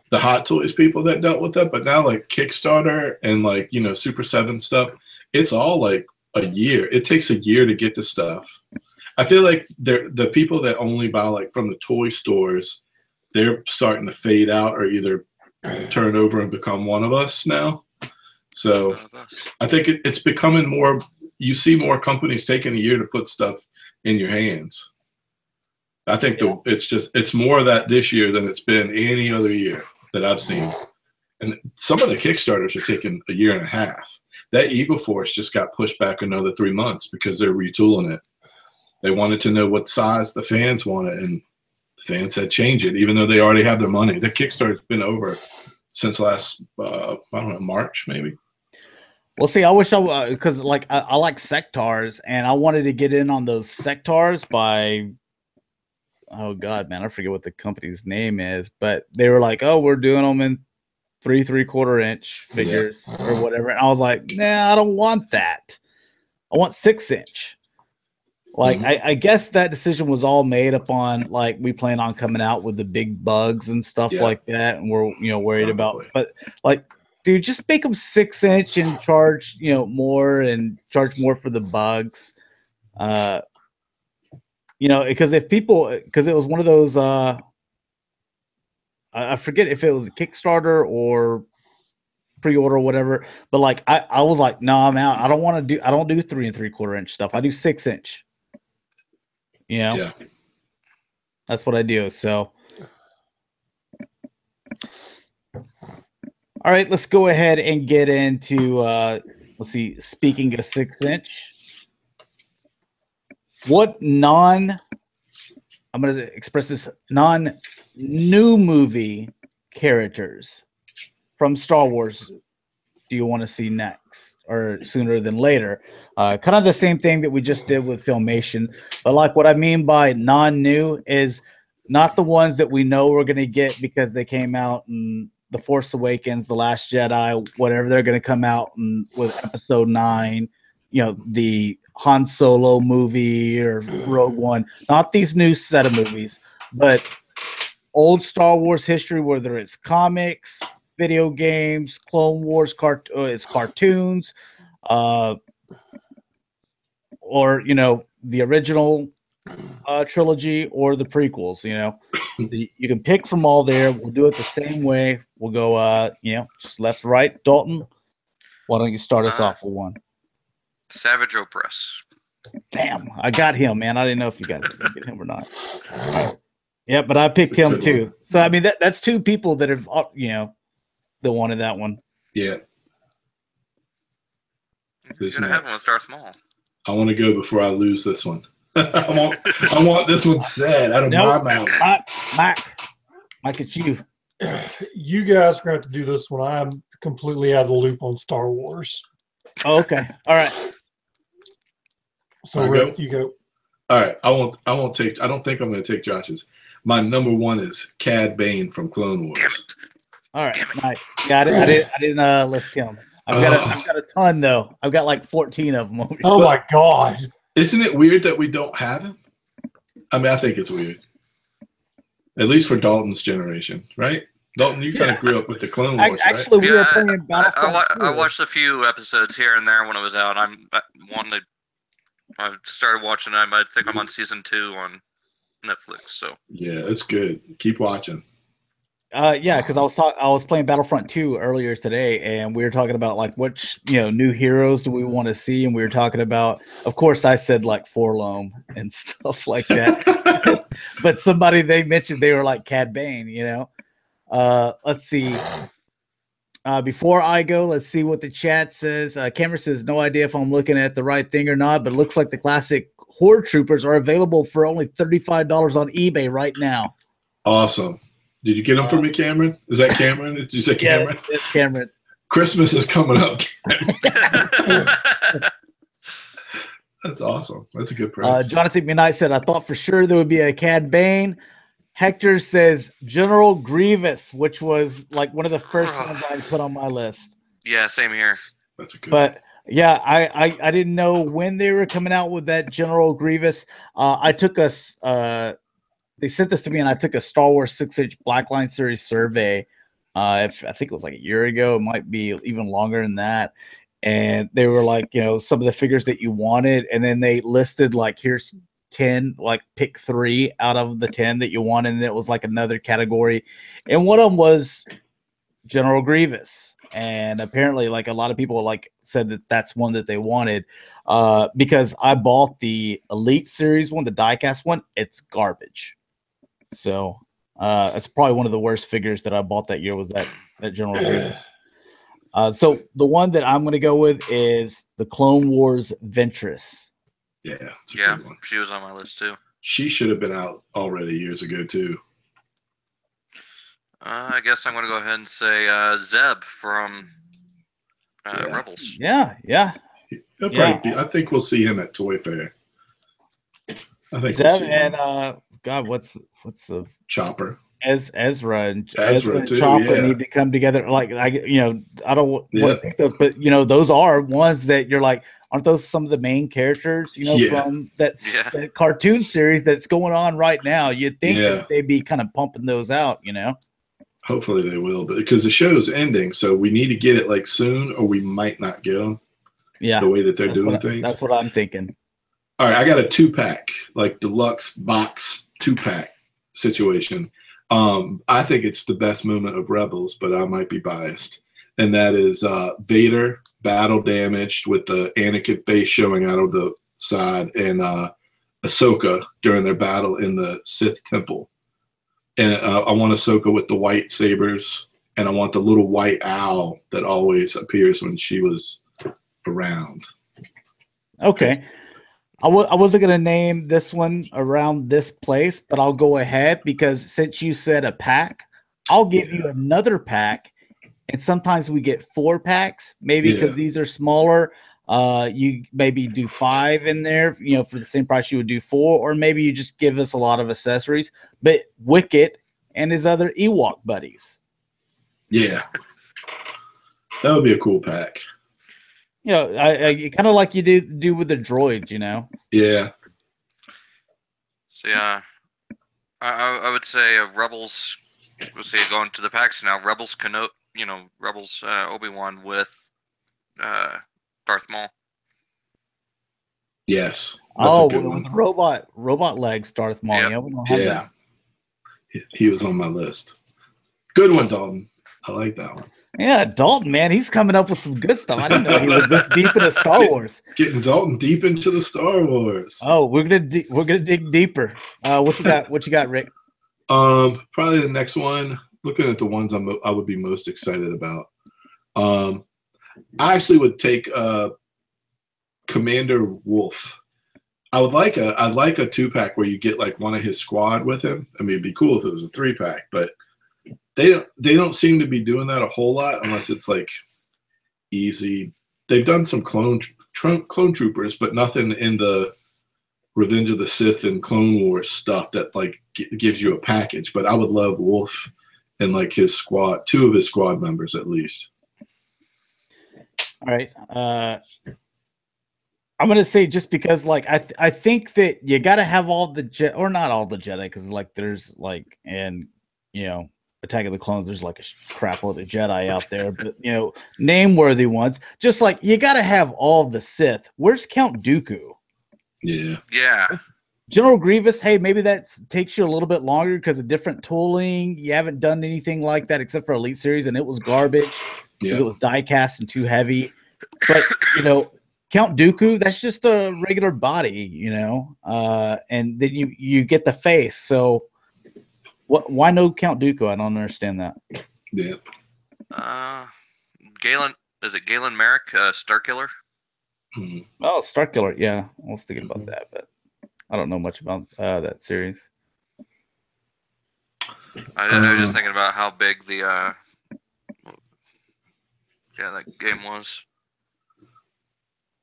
the Hot Toys people that dealt with that, but now like Kickstarter and like Super 7 stuff, it's all like a year. It takes a year to get the stuff. I feel like the people that only buy like from the toy stores, they're starting to fade out or either turn over and become one of us now. So I think it's becoming more. You see more companies taking a year to put stuff in your hands. I think it's more of that this year than it's been any other year that I've seen. And some of the Kickstarters are taking a year and a half. That Eagle Force just got pushed back another 3 months because they're retooling it. They wanted to know what size the fans wanted, and the fans said change it, even though they already have their money. The Kickstarter's been over since last, I don't know, March maybe. Well, see, I wish because like I like Sectars, and I wanted to get in on those Sectars by, oh God, man, I forget what the company's name is, but they were like, oh, we're doing them in 3 3/4 inch figures or whatever. And I was like, nah, I don't want that. I want 6-inch. Like, I guess that decision was all made upon like we plan on coming out with the big bugs and stuff like that, and we're worried about. But like, dude, just make them 6-inch and charge more and charge more for the bugs. Because because it was one of those. I forget if it was a Kickstarter or pre-order or whatever, but like I was like, no, I'm out. I don't do 3 3/4 inch stuff. I do 6-inch. Yeah. That's what I do. So, all right, let's go ahead and get into. Let's see. Speaking of 6-inch, I'm going to express this non-new movie characters from Star Wars do you want to see next or sooner than later? Kind of the same thing that we just did with Filmation. But like what I mean by non-new is not the ones that we know we're going to get because they came out in The Force Awakens, The Last Jedi, whatever. They're going to come out with Episode 9, the Han Solo movie or Rogue One. Not these new set of movies, but old Star Wars history, whether it's comics, video games, Clone Wars, it's cartoons, or the original trilogy or the prequels. You can pick from all there. We'll do it the same way. We'll go just left to right. Dalton, why don't you start us off with one? Savage Opress. Damn, I got him, man. I didn't know if you guys get him or not. Yeah, but I picked him too. So I mean, that's 2 people that have that wanted that one. Yeah. You're gonna have one start small. I want to go before I lose this one. I want this one said out of my mouth. Mike, it's you. You guys are going to have to do this one. I'm completely out of the loop on Star Wars. Oh, okay. All right. So Rick, you go. All right. I don't think I'm going to take Josh's. My number 1 is Cad Bane from Clone Wars. All right. Nice. Got it. I didn't list him. I've got a ton though. I've got like 14 of them. Oh my God. Isn't it weird that we don't have him? I mean, I think it's weird. At least for Dalton's generation, right? Dalton, you kind of grew up with the Clone Wars, actually, right? we were playing Battlefront. I watched a few episodes here and there when it was out. I started watching them. I think I'm on season 2 on Netflix. So yeah, it's good. Keep watching. Yeah, because I was playing Battlefront 2 earlier today, and we were talking about like which new heroes do we want to see, and we were talking about, of course, I said like Forlome and stuff like that, but somebody they mentioned they were like Cad Bane, Let's see. Before I go, let's see what the chat says. Cameron says, no idea if I'm looking at the right thing or not, but it looks like the classic Horde Troopers are available for only $35 on eBay right now. Awesome. Did you get them for me, Cameron? Is that Cameron? Did you say Cameron? Yeah, it's Cameron. Christmas is coming up, Cameron. That's awesome. That's a good price. Jonathan Midnight said, I thought for sure there would be a Cad Bane. Hector says General Grievous, which was like one of the first ones I put on my list. Yeah, same here. That's a good one. Yeah, I didn't know when they were coming out with that General Grievous. I took they sent this to me, and I took a Star Wars 6-inch Blackline Series survey. I think it was like a year ago. It might be even longer than that. And they were like, some of the figures that you wanted, and then they listed like, here's 10, like pick 3 out of the 10 that you wanted, and it was like another category, and one of them was General Grievous, and apparently like a lot of people like said that that's one that they wanted, because I bought the Elite Series one, the diecast one. It's garbage. So it's probably one of the worst figures that I bought that year was that General Grievous. So the one that I'm going to go with is the Clone Wars Ventress. Yeah, she was on my list too. She should have been out already years ago too. I guess I'm going to go ahead and say Zeb from Rebels. Yeah. He'll probably I think we'll see him at Toy Fair. I think Zeb and God, what's the Chopper? Ezra and too, Chopper need to come together. Like I don't want to pick those, but those are ones that you're like, aren't those some of the main characters, from that cartoon series that's going on right now? You'd think that they'd be kind of pumping those out, Hopefully they will, but because the show's ending, so we need to get it like soon, or we might not get them. Yeah, the way that they're doing things. That's what I'm thinking. All right, I got a 2-pack, like deluxe box 2-pack situation. I think it's the best moment of Rebels, but I might be biased. And that is Vader battle damaged with the Anakin face showing out of the side, and Ahsoka during their battle in the Sith Temple. And I want Ahsoka with the white sabers, and I want the little white owl that always appears when she was around. Okay. I wasn't going to name this one around this place, but I'll go ahead because since you said a pack, I'll give you another pack. And sometimes we get 4 packs, maybe because these are smaller. You maybe do 5 in there, for the same price you would do 4, or maybe you just give us a lot of accessories. But Wicket and his other Ewok buddies. Yeah. That would be a cool pack. I kind of like you do with the droids, Yeah. So yeah, I would say Rebels. We'll see going to the packs now. Rebels Rebels Obi-Wan with Darth Maul. Yes. With the robot legs, Darth Maul. Yep. Yeah, we don't have that. He was on my list. Good one, Dalton. I like that one. Yeah, Dalton, man, he's coming up with some good stuff. I didn't know he was this deep into Star Wars. Getting Dalton deep into the Star Wars. Oh, we're gonna dig deeper. What you got? What you got, Rick? Probably the next one. Looking at the ones I would be most excited about. I actually would take Commander Wolf. I'd like a 2-pack where you get like one of his squad with him. I mean, it'd be cool if it was a 3-pack, but they don't seem to be doing that a whole lot unless it's like easy. They've done some clone troopers, but nothing in the Revenge of the Sith and Clone Wars stuff that like gives you a package. But I would love Wolf and like his squad, 2 of his squad members at least. All right. I'm gonna say just because like I think that you got to have all the or not all the Jedi, because like there's like Attack of the Clones, there's like a crap load of Jedi out there, but name-worthy ones. Just like you got to have all the Sith. Where's Count Dooku? Yeah. General Grievous, hey, maybe that takes you a little bit longer because of different tooling. You haven't done anything like that except for Elite Series, and it was garbage because it was die cast and too heavy. But, you know, Count Dooku, that's just a regular body, you know, and then you get the face. So why no Count Dooku? I don't understand that. Yeah. Galen, is it Galen Merrick, Starkiller? Oh, Starkiller, yeah. I was thinking about that, but I don't know much about that series. I was just thinking about how big the that game was.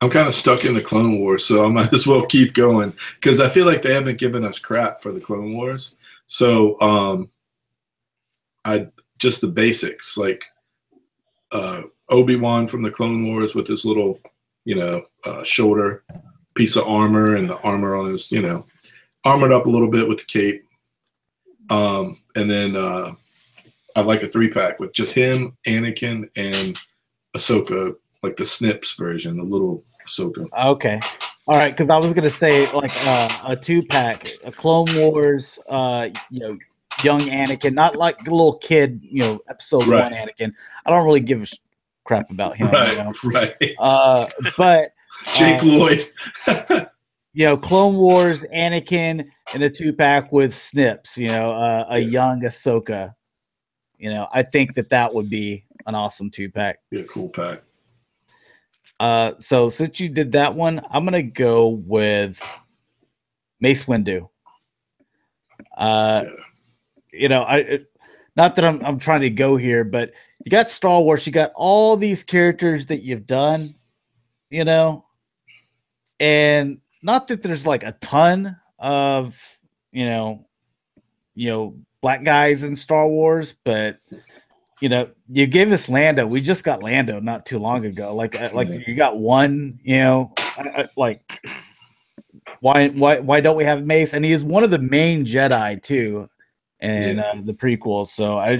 I'm kind of stuck in the Clone Wars, so I might as well keep going because I feel like they haven't given us crap for the Clone Wars. So I just the basics, like Obi-Wan from the Clone Wars with his little, you know, shoulder piece of armor and the armor on his, you know, armored up a little bit with the cape. And then I like a 3-pack with just him, Anakin, and Ahsoka, like the Snips version, the little Ahsoka. Okay. All right, because I was gonna say like a 2-pack, a Clone Wars, you know, young Anakin, not like a little kid, you know, episode 1 Anakin. I don't really give a crap about him. Right, you know? right. But Jake Lloyd. You know, Clone Wars, Anakin, and a 2-pack with Snips. You know, a young Ahsoka. You know, I think that would be an awesome 2-pack. Yeah, cool pack. So since you did that one, I'm gonna go with Mace Windu. You know, not that I'm trying to go here, but you got Star Wars, you got all these characters that you've done, you know, and not that there's like a ton of, you know, black guys in Star Wars, but you know, you gave us Lando. We just got Lando not too long ago. Like you got one, you know, like why don't we have Mace? And he is one of the main Jedi too, and the prequels. So I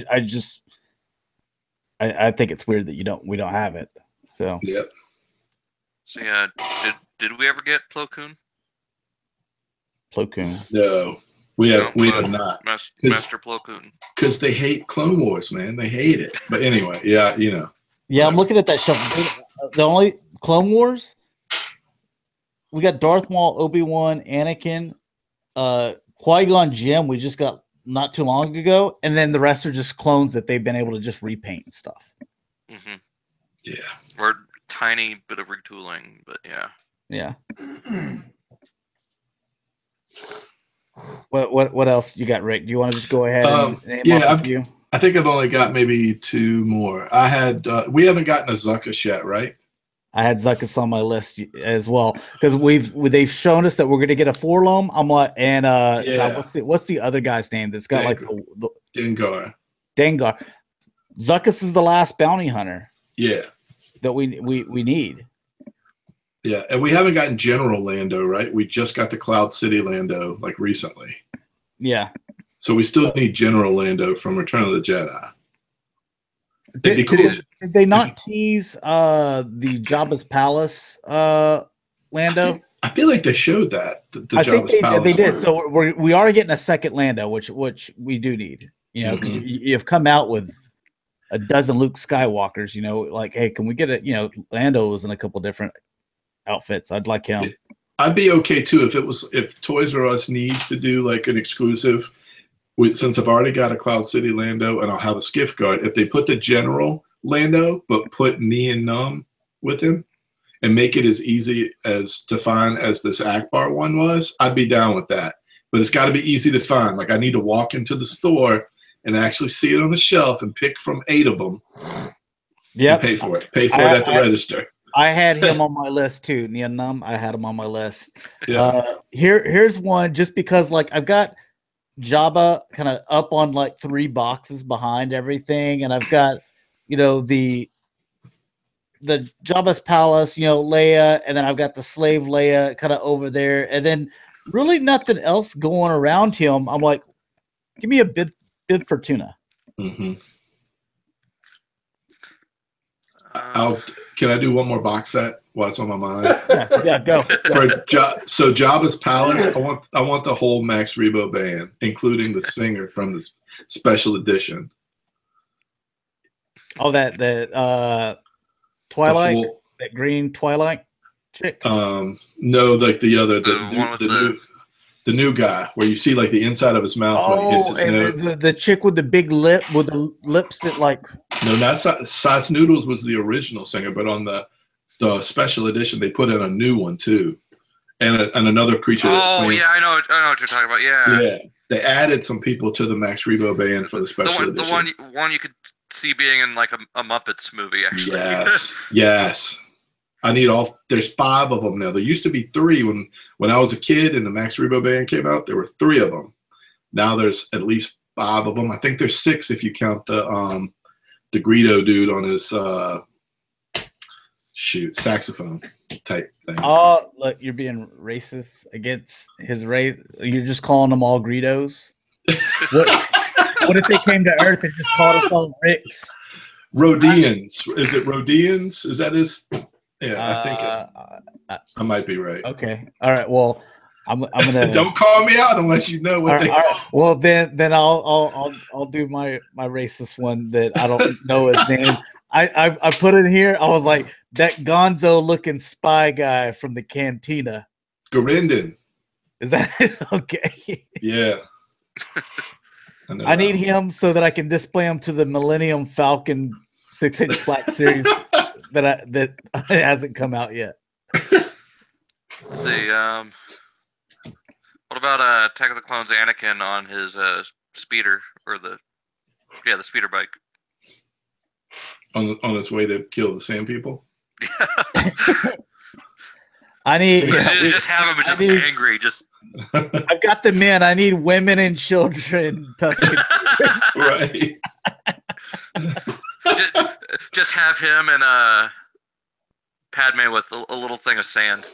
think it's weird that we don't have it. So yep. So yeah, did we ever get Plo Koon? Plo Koon. No, we have not. Master Plo Koon. Because they hate Clone Wars, man. They hate it. But anyway, yeah, you know. Yeah, I'm looking at that show. The only Clone Wars, we got Darth Maul, Obi-Wan, Anakin, Qui-Gon Jinn. We just got not too long ago, and then the rest are just clones that they've been able to just repaint and stuff. Mm-hmm. Yeah. Or tiny bit of retooling, but yeah. Yeah. What else you got, Rick? Do you want to just go ahead and name off a few? I think I've only got maybe 2 more. I had we haven't gotten a Zuckuss yet, right? I had Zuckuss on my list as well because they've shown us that we're going to get a Forlom. I'm like, and God, what's the other guy's name that's got like the Dengar. Zuckuss is the last bounty hunter. Yeah. That we need. Yeah, and we haven't gotten General Lando, right? We just got the Cloud City Lando like recently. Yeah. So we still need General Lando from Return of the Jedi. Did they not tease the Jabba's Palace Lando? I feel like they showed that. I think they did. So we are getting a second Lando, which we do need. You know, because you've come out with a dozen Luke Skywalkers. You know, like, hey, can we get a, you know, Lando was in a couple different outfits. I'd like him. I'd be okay too if Toys R Us needs to do like an exclusive. Since I've already got a Cloud City Lando and I'll have a Skiff Guard, if they put the General Lando but put Nien Nunb with him and make it as easy as to find as this Akbar one was, I'd be down with that. But it's got to be easy to find. Like I need to walk into the store and actually see it on the shelf and pick from 8 of them. Yeah, pay for it. Pay for it at the register. I had him on my list too, Nien Nunb. I had him on my list. Yeah. Here's one just because like I've got Jabba kind of up on like 3 boxes behind everything, and I've got, you know, the Jabba's Palace, you know, Leia, and then I've got the slave Leia kind of over there, and then really nothing else going around him. I'm like, give me a bid for Tuna. Mm-hmm. Can I do one more box set while it's on my mind? Yeah, go. So Jabba's Palace, I want the whole Max Rebo band, including the singer from the special edition. Oh, the Twilight, that green Twilight chick. No, like the new guy, where you see like the inside of his mouth when he hits his nose. The chick with the big lip, with the lips that like. No, not Sauce Noodles was the original singer, but on the special edition they put in a new one too, and another creature. Yeah, I know what you're talking about. Yeah, they added some people to the Max Rebo band for the special edition. The one you could see being in like a Muppets movie, actually. Yes. I need all. There's 5 of them now. There used to be 3 when I was a kid and the Max Rebo band came out. There were 3 of them. Now there's at least 5 of them. I think there's 6 if you count the Greedo dude on his saxophone type thing. Oh, look, you're being racist against his race. You're just calling them all Greedos. What if they came to Earth and just called us all Ricks? Rodians. Is it Rodians? Is that his? Yeah, I think I might be right. Okay. All right. Well, I'm gonna. Don't call me out unless you know what all right. Well, then I'll do my racist one that I don't know his name. I put it here. I was like, that Gonzo looking spy guy from the cantina. Garindin. Is that okay? Yeah. I need him so that I can display him to the Millennium Falcon 6-inch Black Series that hasn't come out yet. Let's see. What about Attack of the Clones Anakin on his speeder, or the speeder bike? On his way to kill the Sand People? I need just have him just angry. Just I've got the men. I need women and children. Right. just have him and Padme with a little thing of sand.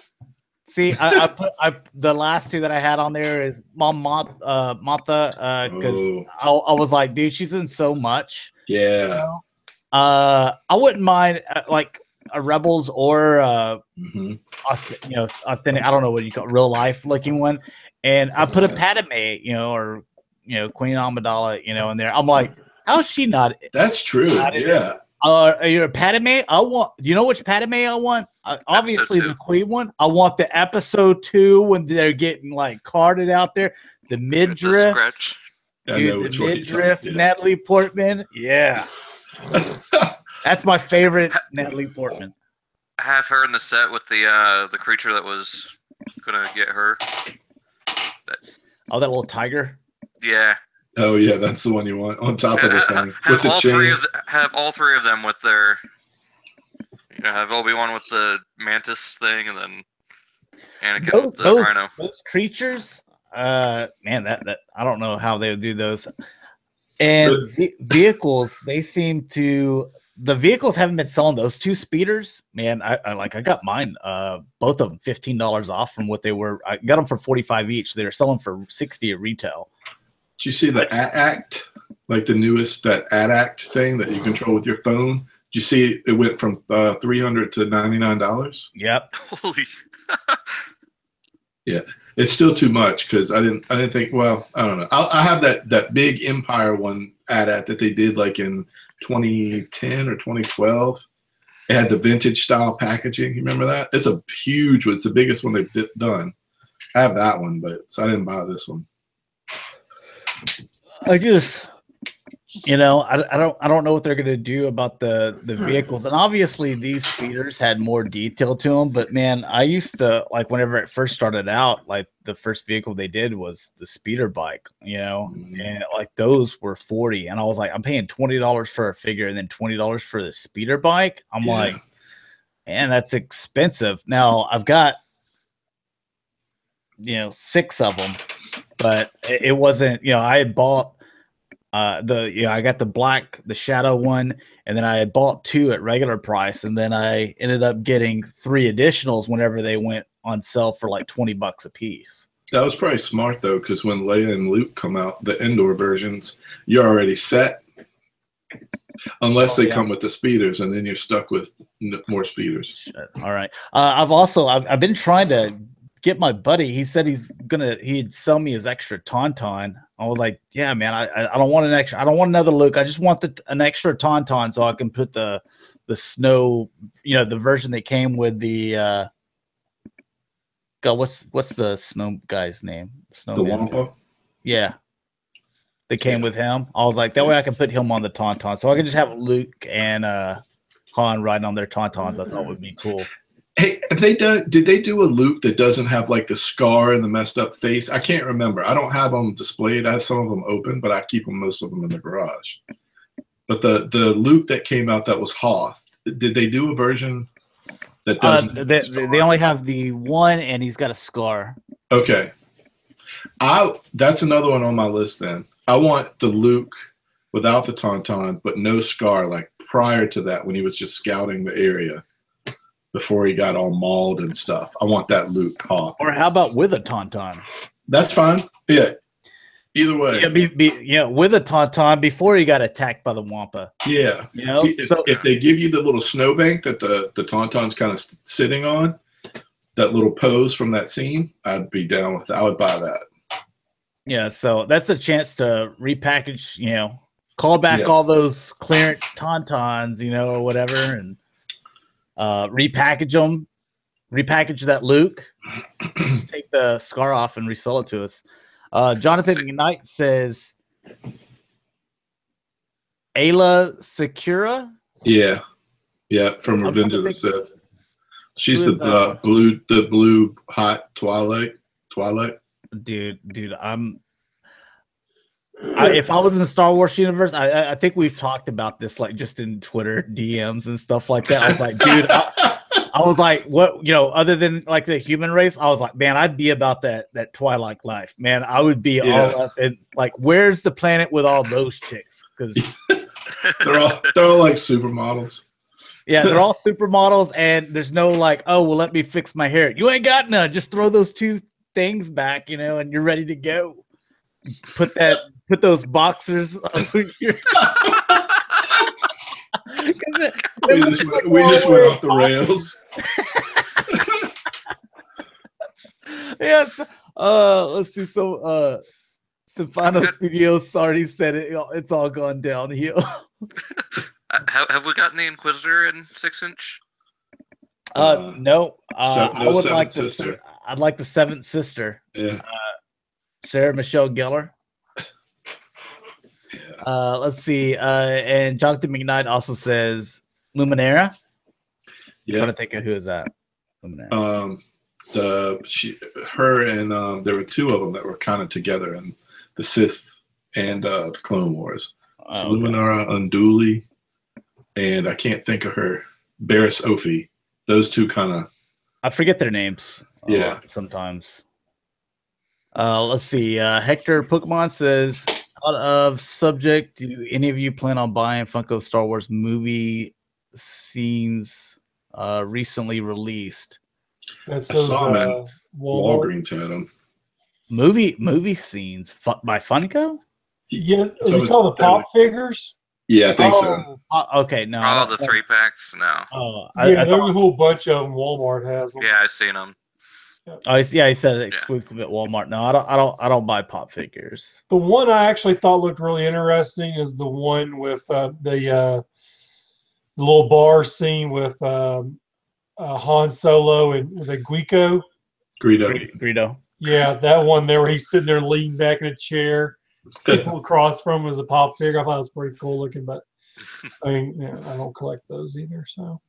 See, I put the last 2 that I had on there is Mom Martha, because I was like, dude, she's in so much. Yeah. You know? I wouldn't mind like a Rebels or authentic. I don't know what you call it, real life looking one, and I put a Padme, or Queen Amidala, in there. I'm like, how's she not? That's true. Yeah. You're a Padme. I want. You know which Padme I want? Obviously the Queen one. I want the episode 2 when they're getting like carted out there. The midriff. Scratch. Dude, the midriff. Natalie Portman. Yeah. That's my favorite Natalie Portman. I have her in the set with the creature that was gonna get her. That little tiger. Yeah. Oh yeah, that's the one you want on top of the thing. Have all 3 of them with their. Have Obi-Wan with the mantis thing, and then Anakin with the rhino. Those creatures, man, that I don't know how they would do those. And vehicles, they seem to. The vehicles haven't been selling. Those 2 speeders, man. I got mine. Both of them $15 off from what they were. I got them for $45 each. They're selling for $60 at retail. Did you see the AT-ACT, like the newest AT-ACT thing that you control with your phone? Did you see it went from $300 to $99? Yep. Holy. Yeah, it's still too much because I didn't think. Well, I don't know. I have that big Empire one AT-ACT that they did like in 2010 or 2012. It had the vintage style packaging. You remember that? It's a huge one. It's the biggest one they've done. I have that one, so I didn't buy this one. I just, I don't know what they're gonna do about the vehicles, and obviously these speeders had more detail to them. But man, I used to like whenever it first started out, like the first vehicle they did was the speeder bike, and like those were $40, and I was like, I'm paying $20 for a figure and then $20 for the speeder bike. I'm like, man, that's expensive. Now I've got 6 of them, but it wasn't. I had bought. I got the shadow one, and then I had bought 2 at regular price, and then I ended up getting 3 additionals whenever they went on sale for like $20 a piece. That was probably smart though, because when Leia and Luke come out, the indoor versions, you're already set, Unless they come with the speeders, and then you're stuck with more speeders. Shit. All right. I've been trying to get my buddy. He said he'd sell me his extra tauntaun. I was like, yeah, man, I don't want an extra. I don't want another Luke. I just want an extra tauntaun so I can put the snow, the version that came with the God, what's the snow guy's name? The Wampa? Yeah. That came with him. I was like, that way I can put him on the tauntaun. So I can just have Luke and Han riding on their tauntauns. I thought would be cool. Hey, did they do a Luke that doesn't have like the scar and the messed up face? I can't remember. I don't have them displayed. I have some of them open, but I keep most of them in the garage. But the Luke that came out that was Hoth, did they do a version that doesn't? They only have the one, and he's got a scar. Okay. That's another one on my list then. I want the Luke without the tauntaun, but no scar, like prior to that when he was just scouting the area before he got all mauled and stuff. I want that Luke Hoth. Or how about with a tauntaun? That's fine. Yeah. Either way. Yeah, with a tauntaun before he got attacked by the Wampa. Yeah. If they give you the little snowbank that the tauntaun's kind of sitting on, that little pose from that scene, I'd be down with it. I would buy that. Yeah, so that's a chance to repackage, call back all those clearance tauntauns, or whatever, and repackage them, repackage that Luke, just take the scar off and resell it to us. Jonathan Knight says, Ayla Secura? Yeah, from Revenge of the Sith. She's the blue hot Twilight. Dude, if I was in the Star Wars universe, I think we've talked about this, like just in Twitter DMs and stuff like that. I was like, dude, I was like, what, other than like the human race, I was like, man, I'd be about that Twilight life, man. I would be all up and like, where's the planet with all those chicks? Because they're all like supermodels. Yeah, they're all supermodels, and there's no like, oh, well, let me fix my hair. You ain't got none. Just throw those two things back, and you're ready to go. Put those boxers over your. We just went off the rails. Yes. Let's see. So, Symphano Studios already said it's all gone downhill. Have we gotten the Inquisitor in 6-inch? No. I would like sister. I'd like the Seventh Sister. Yeah. Sarah Michelle Gellar. Let's see. And Jonathan McKnight also says Luminara. Yeah. I'm trying to think of who is that. Luminara. Her and there were two of them that were kind of together in the Sith and the Clone Wars. Luminara Unduli, and I can't think of her. Barriss Offee. Those two kind of. I forget their names. Yeah. Sometimes. Let's see. Hector Pokemon says, out of subject, do any of you plan on buying Funko Star Wars movie scenes recently released? That's I saw them. Walgreens had them. Movie scenes by Funko? Yeah, you call the pop figures? Yeah, I think so. Okay, no. Oh, the 3-packs? No. Oh, there's a whole bunch of them. Walmart has them. Yeah, I've seen them. Oh, yeah, he said exclusive at Walmart. No, I don't buy pop figures. The one I actually thought looked really interesting is the one with the little bar scene with Han Solo and the Greedo. Yeah, that one there where he's sitting there leaning back in a chair. People across from him was a pop figure. I thought it was pretty cool looking, but I mean, I don't collect those either. So,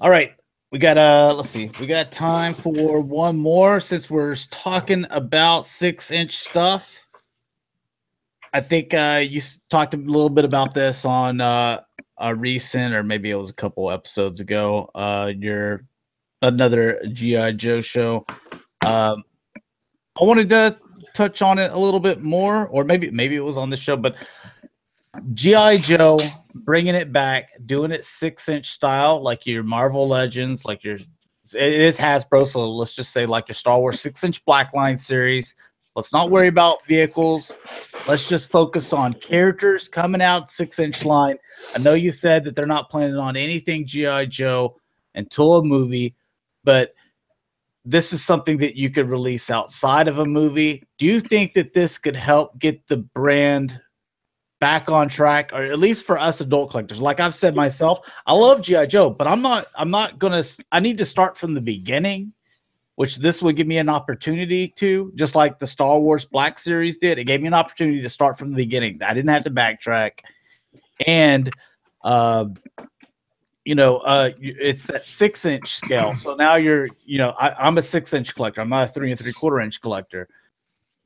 all right, we got let's see, we got time for one more since we're talking about 6-inch stuff. I think you talked a little bit about this on a recent, or maybe it was a couple episodes ago. Your another G.I. Joe show. I wanted to touch on it a little bit more, or maybe it was on the show, but G.I. Joe bringing it back, doing it 6-inch style, like your Marvel Legends, like it is Hasbro, so let's just say like your Star Wars 6-inch Blackline series, Let's not worry about vehicles. Let's just focus on characters coming out 6-inch line. I know you said that they're not planning on anything G.I. Joe until a movie, but this is something that you could release outside of a movie. Do you think that this could help get the brand back on track, or at least for us adult collectors? Like I've said myself, I love G.I. Joe, but I need to start from the beginning, which this would give me an opportunity to, just like the Star Wars Black Series did. It gave me an opportunity to start from the beginning. I didn't have to backtrack. And, it's that 6-inch scale. So now I'm a 6-inch collector. I'm not a 3 3/4-inch collector.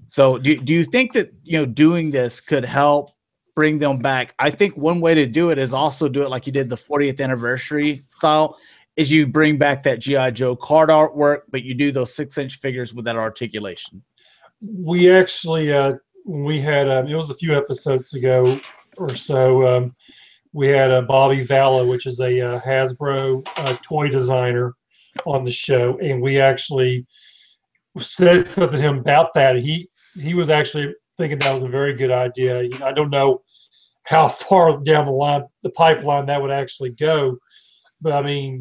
So do you think that, doing this could help bring them back? I think one way to do it is also do it like you did the 40th anniversary style, is you bring back that G.I. Joe card artwork, but you do those 6-inch figures with that articulation. We actually, we had, it was a few episodes ago or so, we had Bobby Vallo, which is a Hasbro toy designer, on the show, and we actually said something to him about that. He was actually thinking that was a very good idea. I don't know how far down the pipeline that would actually go, but I'd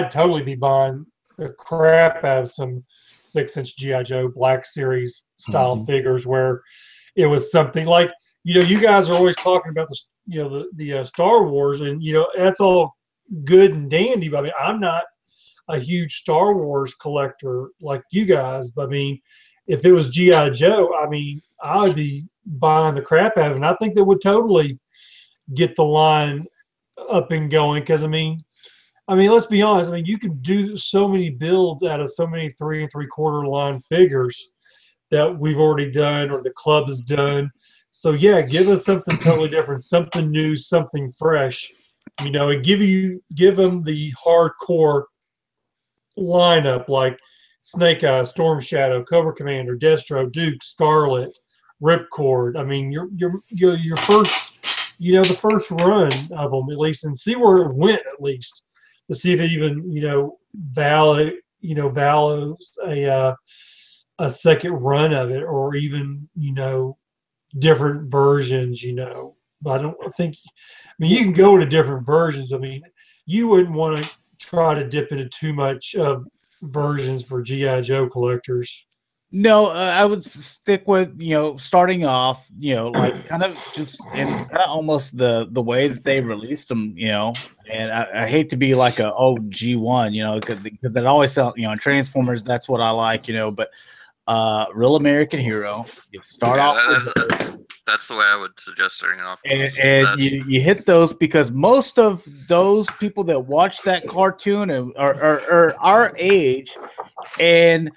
totally be buying the crap out of some 6-inch G.I. Joe Black Series style figures, where it was something like, you guys are always talking about the Star Wars, and that's all good and dandy, but I'm not a huge Star Wars collector like you guys. But if it was G.I. Joe, I would be buying the crap out of it, and I think that would totally get the line up and going, because let's be honest, you can do so many builds out of so many 3 3/4 line figures that we've already done, or the club has done. So yeah, give us something totally different, something new, something fresh, and give them the hardcore lineup like Snake Eyes, Storm Shadow, Cobra Commander, Destro, Duke, Scarlet, Ripcord. Your first, the first run of them at least, and see where it went, at least to see if it even values a second run of it, or even different versions. But I don't think, you can go to different versions. You wouldn't want to try to dip into too much versions for G.I. Joe collectors. No, I would stick with, starting off, like kind of just in kind of almost the way that they released them, and I hate to be like a G1, because it always sounds, Transformers, that's what I like, but Real American Hero, you start off with that's the way I would suggest starting it off. And you hit those, because most of those people that watch that cartoon are our age, and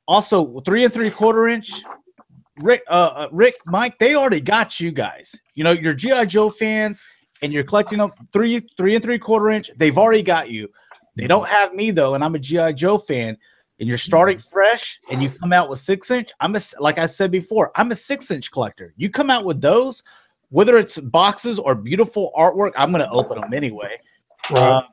also 3 3/4-inch, Rick, Mike, they already got you guys. You're G.I. Joe fans, and you're collecting them 3 3/4-inch. They've already got you. They don't have me though, and I'm a G.I. Joe fan. And you're starting fresh, and you come out with 6-inch. Like I said before, I'm a 6-inch collector. You come out with those, whether it's boxes or beautiful artwork, I'm going to open them anyway. Right.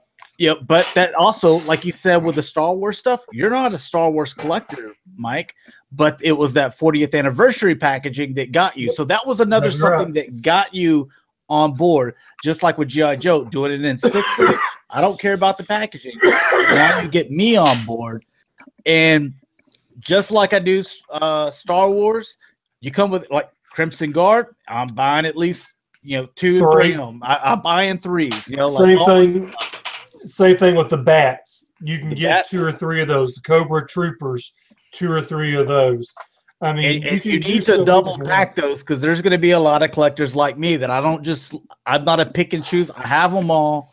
But that also, like you said, with the Star Wars stuff, you're not a Star Wars collector, Mike, but it was that 40th anniversary packaging that got you. So that was another something that got you on board, just like with G.I. Joe, doing it in 6-inch. I don't care about the packaging. Now you get me on board. And just like I do Star Wars, you come with like Crimson Guard. I'm buying at least 2 3 of them. I'm buying 3s. Same thing with the bats. You can get 2 or 3 of those. The Cobra Troopers, 2 or 3 of those. You need to double pack those, because there's going to be a lot of collectors like me that I'm not a pick and choose. I have them all,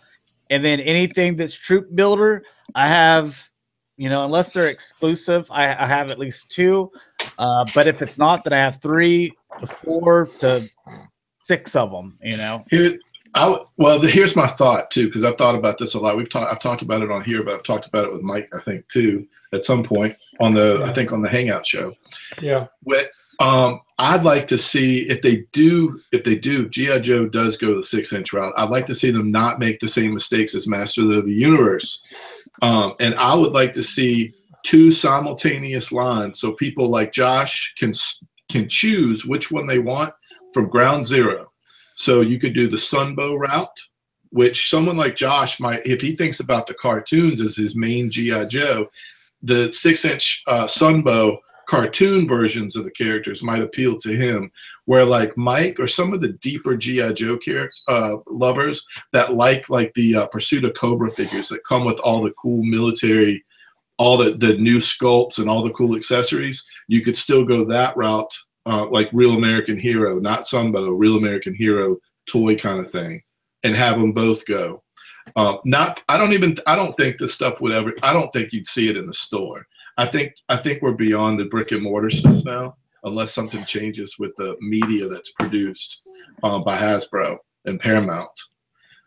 and then anything that's troop builder, I have. Unless they're exclusive, I have at least 2. But if it's not, then I have 3 to 4 to 6 of them. Here's my thought too, because I've thought about this a lot. I've talked about it on here, but I've talked about it with Mike, I think, too, at some point on the Hangout show. Yeah. I'd like to see if they do, G.I. Joe does go the 6-inch route. I'd like to see them not make the same mistakes as Masters of the Universe. And I would like to see 2 simultaneous lines, so people like Josh can choose which one they want from ground zero. So you could do the Sunbow route, which someone like Josh might, if he thinks about the cartoons as his main G.I. Joe, the 6-inch Sunbow cartoon versions of the characters might appeal to him, where like Mike or some of the deeper G.I. Joe lovers that like the Pursuit of Cobra figures that come with all the cool military, all the new sculpts and all the cool accessories, you could still go that route, like Real American Hero, not Sunbow, Real American Hero toy kind of thing, and have them both go. I don't think this stuff would ever, I don't think you'd see it in the store. I think we're beyond the brick and mortar stuff now, unless something changes with the media that's produced by Hasbro and Paramount.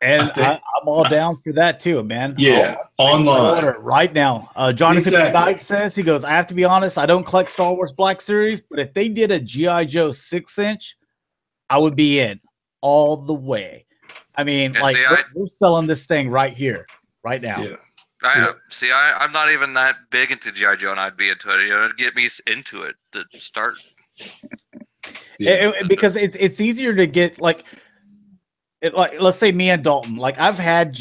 And I'm all down for that too, man. Yeah, online right now. Jonathan Knight says, he goes, I have to be honest, I don't collect Star Wars Black Series, but if they did a G.I. Joe 6-inch, I would be in all the way. I mean, yeah, like we're selling this thing right here, right now. Yeah. I'm not even that big into G.I. Joe, and I'd be into it. You know, get me into it to start. Yeah. Because it's easier to get like let's say me and Dalton. Like I had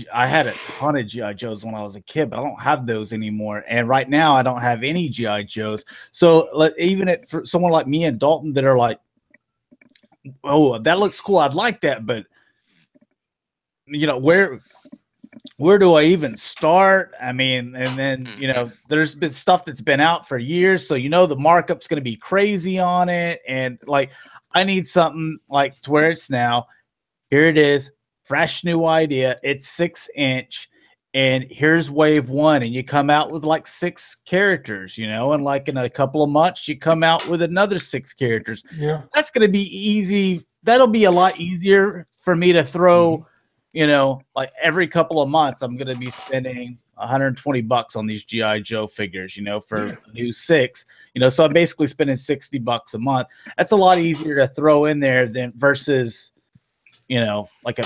a ton of G.I. Joes when I was a kid, but I don't have those anymore. And right now, I don't have any G.I. Joes. So even for someone like me and Dalton that are like, oh, that looks cool, I'd like that, but you know, where do I even start? I mean, and then, you know, there's been stuff that's been out for years, so you know the markup's going to be crazy on it, and like I need something like to where it's now. Here it is, fresh new idea. It's 6-inch, and here's wave 1, and you come out with like 6 characters, you know, and like in a couple of months you come out with another 6 characters. Yeah, that's going to be easy. That'll be a lot easier for me to throw. You know, like every couple of months, I'm going to be spending $120 on these G.I. Joe figures, you know, for a new 6, you know, so I'm basically spending $60 a month. That's a lot easier to throw in there than versus, you know, like a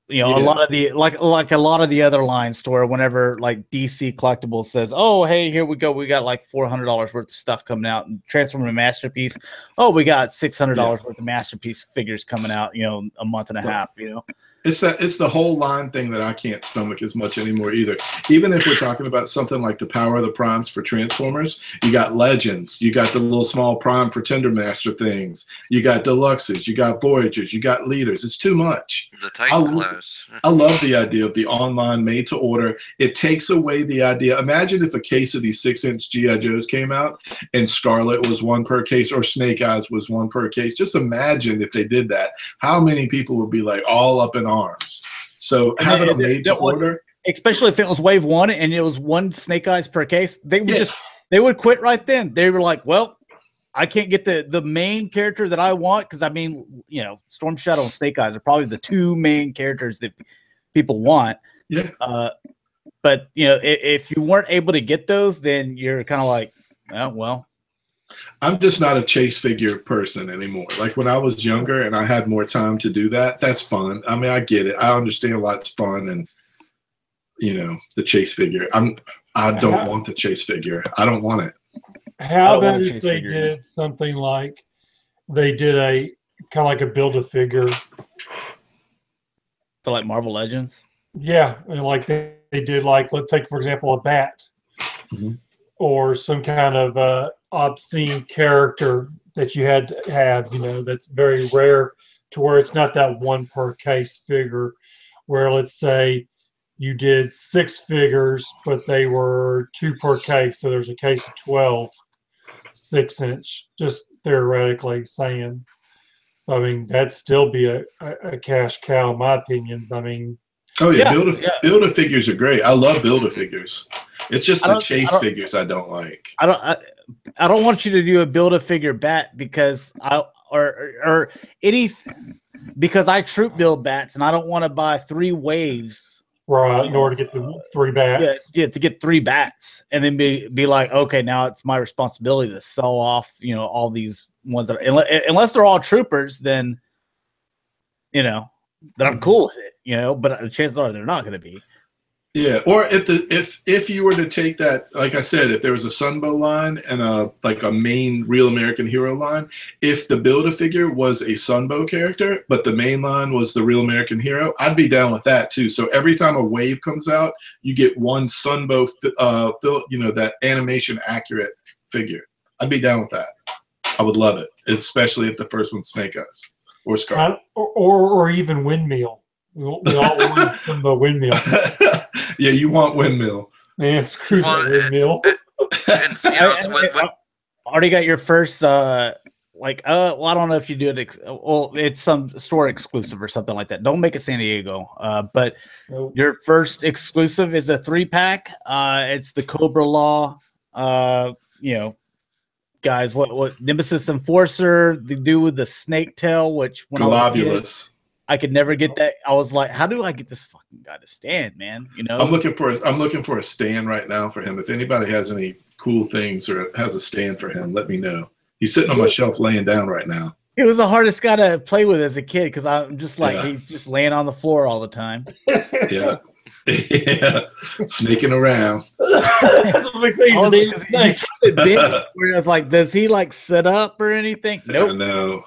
lot of the, like a lot of the other line store, whenever like DC Collectibles says, oh, hey, here we go. We got like $400 worth of stuff coming out, and Transformer Masterpiece. Oh, we got $600 worth of Masterpiece figures coming out, you know, a month and a half, you know. It's the whole line thing that I can't stomach as much anymore either. Even if we're talking about something like the Power of the Primes for Transformers, you got Legends, you got the little small Prime Pretender Master things, you got Deluxes, you got Voyagers, you got Leaders. It's too much. The Titan class. I love the idea of the online made to order. It takes away the idea. Imagine if a case of these 6-inch G.I. Joes came out and Scarlet was 1 per case or Snake Eyes was 1 per case. Just imagine if they did that. How many people would be like all up in arms? So having a made to order, especially if it was wave 1 and it was 1 Snake Eyes per case, they would they would quit right then. They were like, well, I can't get the main character that I want, because I mean, you know, Storm Shadow and Snake Eyes are probably the 2 main characters that people want. Yeah. But you know, if you weren't able to get those, then you're kind of like, oh, well. I'm just not a chase figure person anymore. Like when I was younger and I had more time to do that, that's fun. I mean, I get it. I understand why it's fun, and you know, the chase figure. I don't want the chase figure. I don't want it. How about if they did something like they did a kind of like a Build-A-Figure? So like Marvel Legends? Yeah, and like they did, like, let's take, for example, a bat. Or some kind of obscene character that you had to have, you know, that's very rare, to where it's not that 1 per case figure, where let's say you did 6 figures, but they were 2 per case. So there's a case of 12 6-inch, just theoretically saying. I mean, that'd still be a cash cow, in my opinion. I mean, oh yeah, Build-A-Figures are great. I love Build-A-Figures. It's just the chase figures I don't like. I don't want you to do a Build-A-Figure bat because because I troop build bats, and I don't want to buy 3 waves. Right, in order to get the 3 bats. Yeah, to get 3 bats, and then be like, okay, now it's my responsibility to sell off, you know, all these ones that unless they're all troopers, then you know, then I'm cool with it, you know. But chances are they're not going to be. Yeah, or if you were to take that, like I said, if there was a Sunbow line and a main Real American Hero line, if the Build-A-Figure was a Sunbow character, but the main line was the Real American Hero, I'd be down with that too. So every time a wave comes out, you get one Sunbow, that animation accurate figure. I'd be down with that. I would love it, especially if the first one's Snake Eyes or Scar. Or even Windmill. We all want Sunbow Windmill. Yeah, you want Windmill. Man, screw that Windmill. Already got your first, well, I don't know if you do it. Well, it's some store exclusive or something like that. Don't make it San Diego. But Nope. Your first exclusive is a 3-pack. It's the Cobra Law, guys, what Nemesis Enforcer, the dude with the snake tail, which when Globulus. I could never get that. I was like, how do I get this fucking guy to stand, man? I'm looking for a stand right now for him. If anybody has any cool things or has a stand for him, let me know. He's sitting on my shelf laying down right now. He was the hardest guy to play with as a kid because I'm just like, he's just laying on the floor all the time. Yeah. Yeah. Snaking around. That's what makes it I easy. Snake. Where I was like, does he like sit up or anything? Nope. No.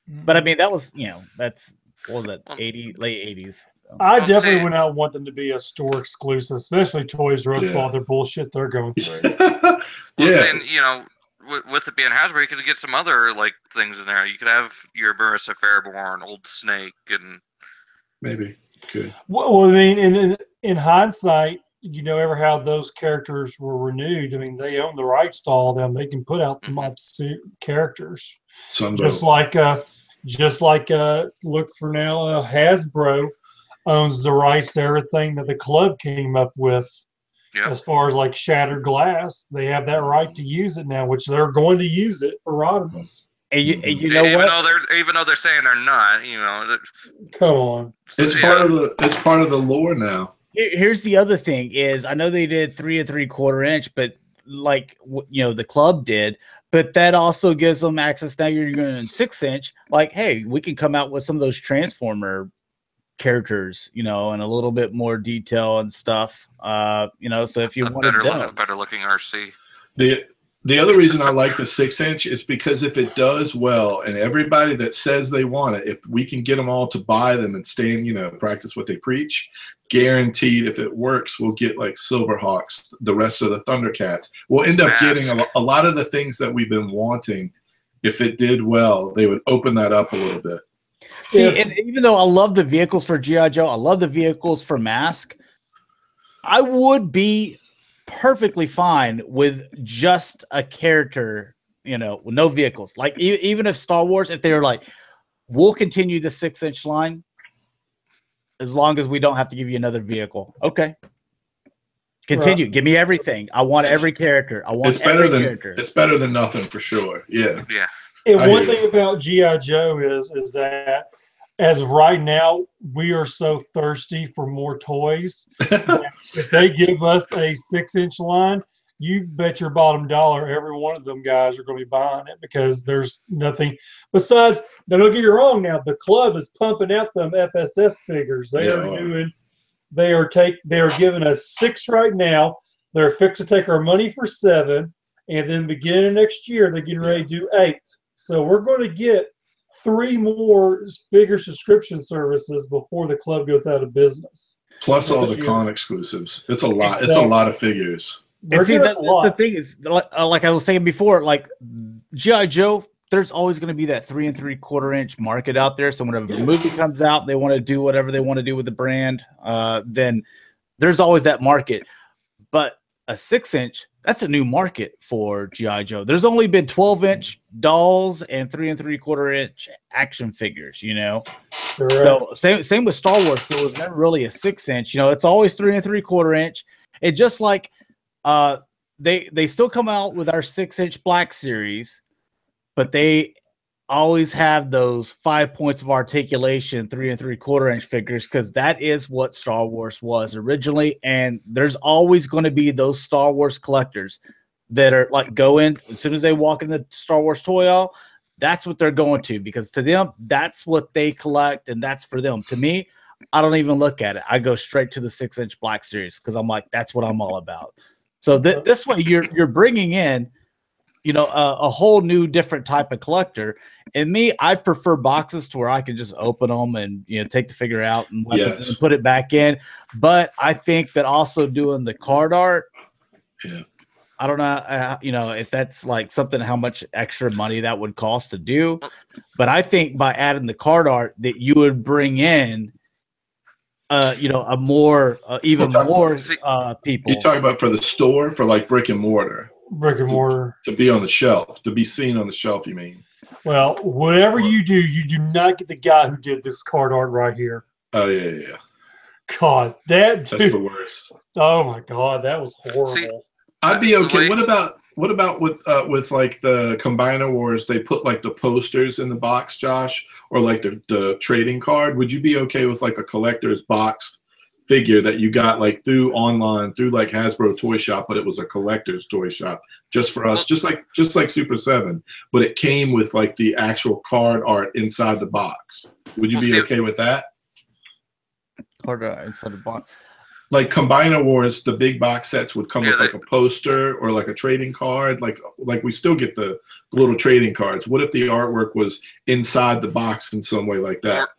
But I mean, that was, that's, what was that, late 80s. So. I definitely would not want them to be a store exclusive, especially Toys R Us for all their bullshit they're going through. Saying, with it being Hasbro, you could get some other things in there. You could have your Marissa Fairborn, Old Snake, and maybe could. Well, I mean, in hindsight, ever how those characters were renewed. I mean, they own the rights to all of them. They can put out the mob suit characters, just like look for now. Hasbro owns the rights to everything that the club came up with. Yep. As far as Shattered Glass, they have that right to use it now, which they're going to use it for Rodimus. And you know even though they're saying they're not, Come on, it's part of the lore now. Here's the other thing is I know they did 3 3/4 inch, but the club did, but that also gives them access. Now you're going in 6 inch. Hey, we can come out with some of those Transformer characters, and a little bit more detail and stuff. So if you want a better looking RC. The other reason I like the 6 inch is because if it does well, and everybody that says they want it, if we can get them all to buy them and stand, practice what they preach, guaranteed if it works, we'll get Silverhawks, the rest of the Thundercats. We'll end up getting a lot of the things that we've been wanting. If it did well, they would open that up a little bit. See, and even though I love the vehicles for G.I. Joe, I love the vehicles for Mask, I would be perfectly fine with just a character, with no vehicles. Even if Star Wars, if they were we'll continue the 6 inch line as long as we don't have to give you another vehicle. Okay. Continue. Right. Give me everything. I want every character. I want every character. It's better than nothing for sure. Yeah. Yeah. And one thing about G.I. Joe is that as of right now, we are so thirsty for more toys. If they give us a 6 inch line, you bet your bottom dollar every one of them guys are going to be buying it because there's nothing besides. Now, don't get me wrong. Now the club is pumping out them FSS figures. They are giving us 6 right now. They're fixed to take our money for 7, and then beginning of next year they're getting ready to do 8. So we're going to get 3 more figure subscription services before the club goes out of business. Plus all the con exclusives. It's a lot. It's a lot of figures. And see, that's the thing is, like I was saying before, G.I. Joe, there's always going to be that 3 3/4 inch market out there. So whenever the movie comes out, they want to do whatever they want to do with the brand. Then there's always that market. But a 6 inch, that's a new market for G.I. Joe. There's only been 12 inch dolls and 3 3/4 inch action figures, Correct. So same with Star Wars. It was never really a 6 inch. It's always 3 3/4 inch. It just they still come out with our 6 inch Black Series, but they always have those 5 points of articulation 3 3/4 inch figures because that is what Star Wars was originally. And there's always going to be those Star Wars collectors that are go in as soon as they walk in the Star Wars toy aisle. That's what they're going to because to them that's what they collect and that's for them. To me, I don't even look at it. I go straight to the 6-inch Black Series because I'm like, that's what I'm all about. So this way, you're bringing in, a whole new different type of collector. And me, I prefer boxes to where I can just open them and take the figure out and weapons and put it back in. But I think that also doing the card art, I don't know, if that's like something, how much extra money that would cost to do. But I think by adding the card art that you would bring in, a more, even more people. You talk about for the store, for like brick and mortar. Brick and mortar. To be on the shelf, to be seen on the shelf, you mean? Well, whatever you do not get the guy who did this card art right here. Oh, yeah. God, that's the worst. Oh, my God, that was horrible. See, I'd be okay. What about with like the Combiner Wars? They put like the posters in the box, Josh, or like the trading card. Would you be okay with like a collector's box figure that you got like through online through like Hasbro Toy Shop, but it was a collector's toy shop just for us, just like Super 7, but it came with like the actual card art inside the box? Would you be okay with that? Card art inside the box. Like Combiner Wars, the big box sets would come with like a poster or like a trading card. Like we still get the little trading cards. What if the artwork was inside the box in some way like that?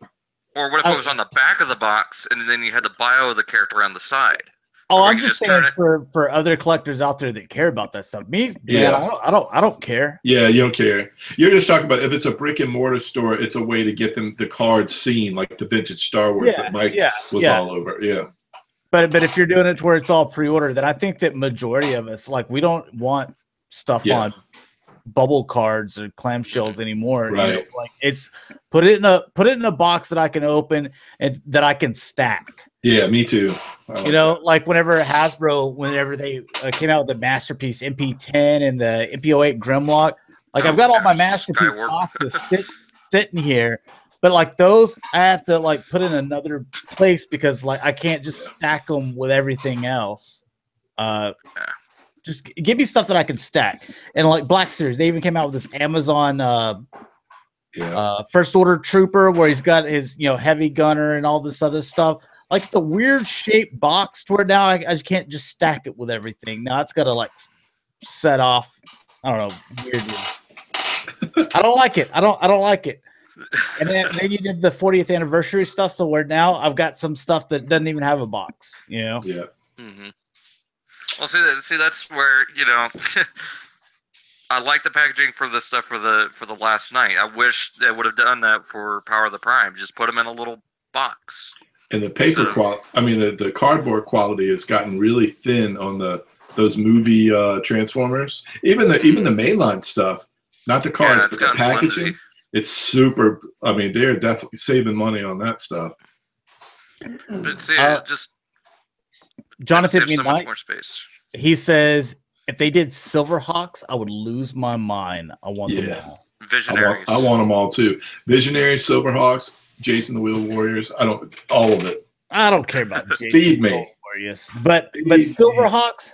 Or what if it was on the back of the box and then you had the bio of the character on the side? Oh, I'm just saying for other collectors out there that care about that stuff. Me, man, I don't care. Yeah, you don't care. You're just talking about if it's a brick and mortar store, it's a way to get them the cards seen, like the vintage Star Wars that Mike was all over. Yeah. But if you're doing it to where it's all pre-order, then I think that majority of us, like, we don't want stuff on bubble cards or clamshells anymore. Right. Like, it's put it in a box that I can open and that I can stack. Yeah, me too. Like whenever they came out with the Masterpiece MP10 and the MP08 Grimlock, like I've got all my Masterpiece boxes sitting here. But like those, I have to like put in another place because like I can't just stack them with everything else. Just give me stuff that I can stack. And like Black Series, they even came out with this Amazon First Order Trooper where he's got his heavy gunner and all this other stuff. Like it's a weird shaped box to where now I just can't just stack it with everything. Now it's got to like set off. I don't know, weirdly. I don't like it. I don't like it. And then you did the 40th anniversary stuff, so where now I've got some stuff that doesn't even have a box, Yeah. Mm-hmm. Well, see, that's where I like the packaging for the stuff for the last night. I wish they would have done that for Power of the Prime. Just put them in a little box. And the paper quality, I mean, the cardboard quality has gotten really thin on those movie Transformers. Even the mainline stuff, not the cards, but the packaging. Flimsy. It's super. I mean, they're definitely saving money on that stuff. But see, just Jonathan, so much more space. He says if they did Silverhawks, I would lose my mind. I want them all. Visionaries. I want them all too. Visionaries, Silverhawks, Jason the Wheel Warriors. All of it. I don't care about Jason Feed the me. Wheel Warriors, but Silverhawks.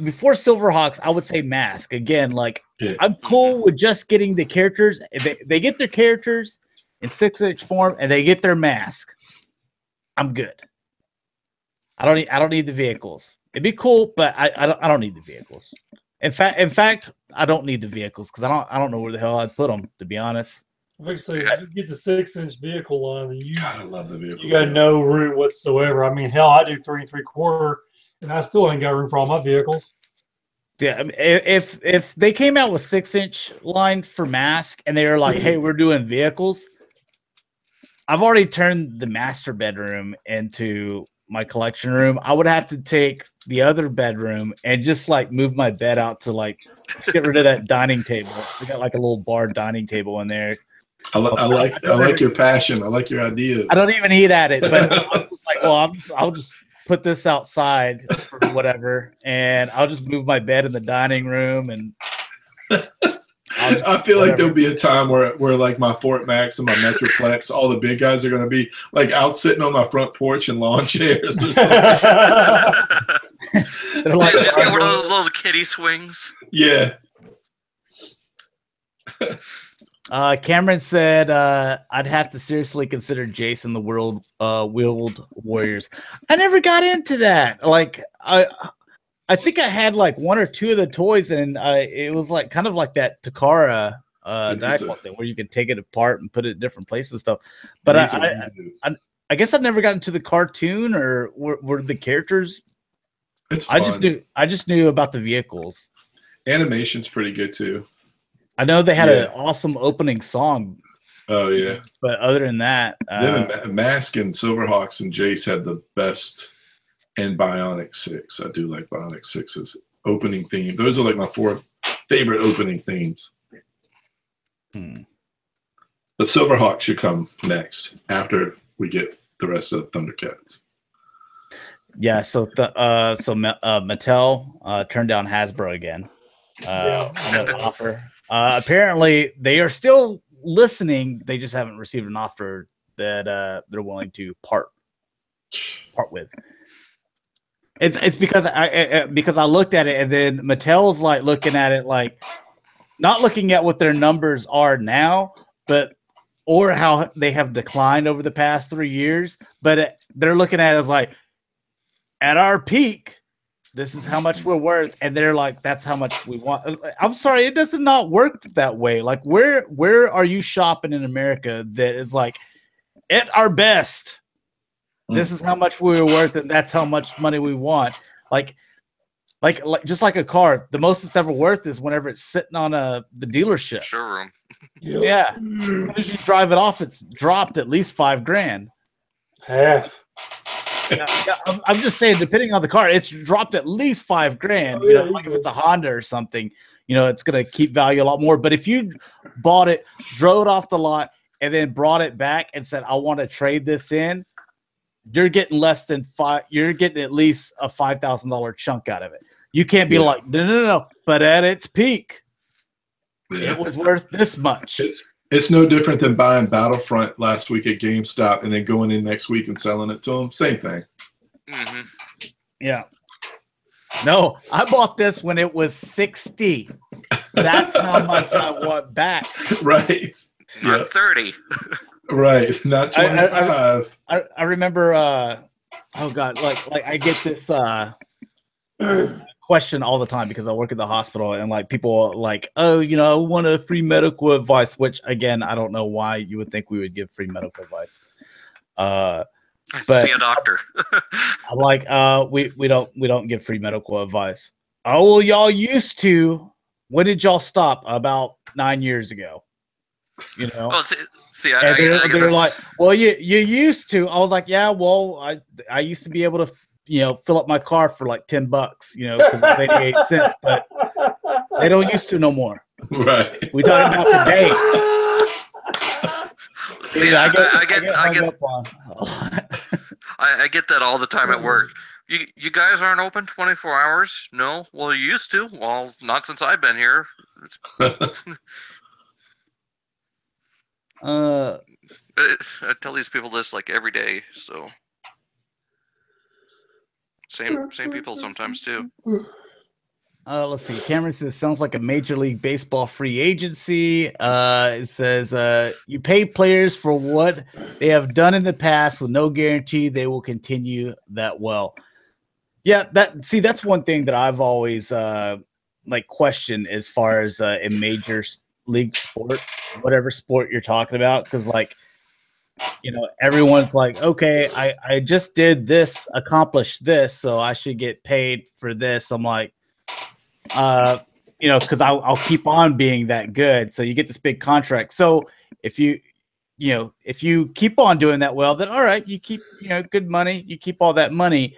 Before Silverhawks, I would say Mask again. Like I'm cool with just getting the characters. If they get their characters in 6-inch form and they get their mask, I'm good. I don't need the vehicles. It'd be cool, but I don't need the vehicles. In fact, I don't need the vehicles because I don't know where the hell I'd put them, to be honest. I say if you get the 6-inch vehicle line, I love the vehicle. You got no room whatsoever. I mean, hell, I do 3 3/4. And I still ain't got room for all my vehicles. Yeah, I mean, if they came out with 6-inch line for Mask and they were like, "Hey, we're doing vehicles," I've already turned the master bedroom into my collection room. I would have to take the other bedroom and just like move my bed out to like get rid of that dining table. We got like a little bar dining table in there. I like your passion. I like your ideas. I don't even eat at it, but I'm just like, well, I'll just put this outside for whatever, and I'll just move my bed in the dining room, and I feel like there'll be a time where like my Fort Max and my Metroplex, all the big guys are going to be like out sitting on my front porch in lawn chairs or something. Like, just get one of those little kiddie swings. Yeah. Cameron said I'd have to seriously consider Jason the World Wheeled Warriors. I never got into that. Like I think I had like one or two of the toys, and it was like kind of like that Takara diecast thing where you could take it apart and put it in different places and stuff. But I guess I never got into the cartoon, or were the characters. It's fun. I just knew about the vehicles. Animation's pretty good too. I know they had an awesome opening song. Oh yeah. But other than that, Mask and Silverhawks and Jace had the best. And Bionic 6. I do like Bionic 6's opening theme. Those are like my 4 favorite opening themes. But Silverhawk should come next after we get the rest of the Thundercats. Yeah, so Mattel turned down Hasbro again. Offer. Apparently, they are still listening. They just haven't received an offer that they're willing to part with. It's because I looked at it, and then Mattel's like looking at it like not looking at what their numbers are now, or how they have declined over the past 3 years, but they're looking at it as like at our peak, this is how much we're worth, and they're like, that's how much we want. I'm sorry, it does not work that way. Like where are you shopping in America that is like at our best? This is how much we were worth, and that's how much money we want. Like just like a car, the most it's ever worth is whenever it's sitting on the dealership showroom. Yeah, as you drive it off, it's dropped at least $5,000. Half. Yeah, I'm just saying, depending on the car, it's dropped at least $5,000. Like if it's a Honda or something, it's gonna keep value a lot more. But if you bought it, drove it off the lot, and then brought it back and said, "I want to trade this in," you're getting less than you're getting at least a $5,000 chunk out of it. You can't be like, no. But at its peak, it was worth this much. It's no different than buying Battlefront last week at GameStop and then going in next week and selling it to them. Same thing. Mm-hmm. Yeah. No, I bought this when it was 60. That's how much I want back. Right. Not 30. Right, not 25. I remember. Oh God, like I get this question all the time because I work at the hospital, and like people are like, oh, I want a free medical advice. Which again, I don't know why you would think we would give free medical advice. But see a doctor. I'm like, we don't give free medical advice. Oh well, y'all used to. When did y'all stop? About 9 years ago. Oh, they're like, well, you used to. I was like, yeah, well, I used to be able to, fill up my car for like $10, because it's 88 cents, but they don't used to no more. Right. We talking about today. See, I get that all the time at work. You guys aren't open 24 hours? No? Well, you used to. Well, not since I've been here. I tell these people this like every day, so same people sometimes too. Let's see. Cameron says sounds like a Major League Baseball free agency. It says you pay players for what they have done in the past with no guarantee they will continue that well. Yeah, that's one thing that I've always questioned as far as in major league sports, whatever sport you're talking about, because everyone's like, okay, I just did this, accomplished this, so I should get paid for this. I'm like, because I'll keep on being that good, so you get this big contract. So if you keep on doing that well, then all right, you keep good money, you keep all that money.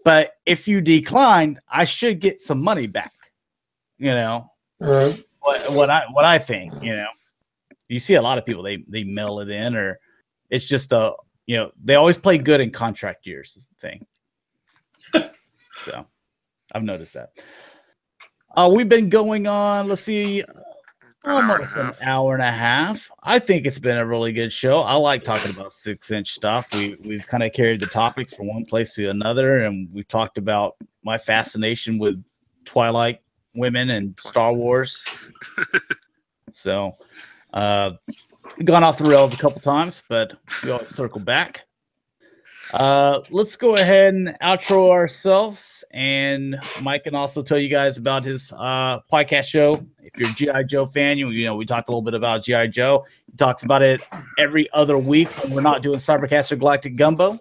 But if you decline, I should get some money back. What I think, you see a lot of people, they mail it in, or it's just they always play good in contract years is the thing. So I've noticed that. We've been going on, let's see, almost an hour and a half. I think it's been a really good show. I like talking about 6-inch stuff. We've kind of carried the topics from one place to another, and we've talked about my fascination with Twilight women and Star Wars. So We've gone off the rails a couple times, but we always circle back. Let's go ahead and outro ourselves, and Mike can also tell you guys about his podcast show. If you're a G.I. Joe fan, you know we talked a little bit about G.I. Joe. He talks about it every other week when we're not doing Cybercast or Galactic Gumbo.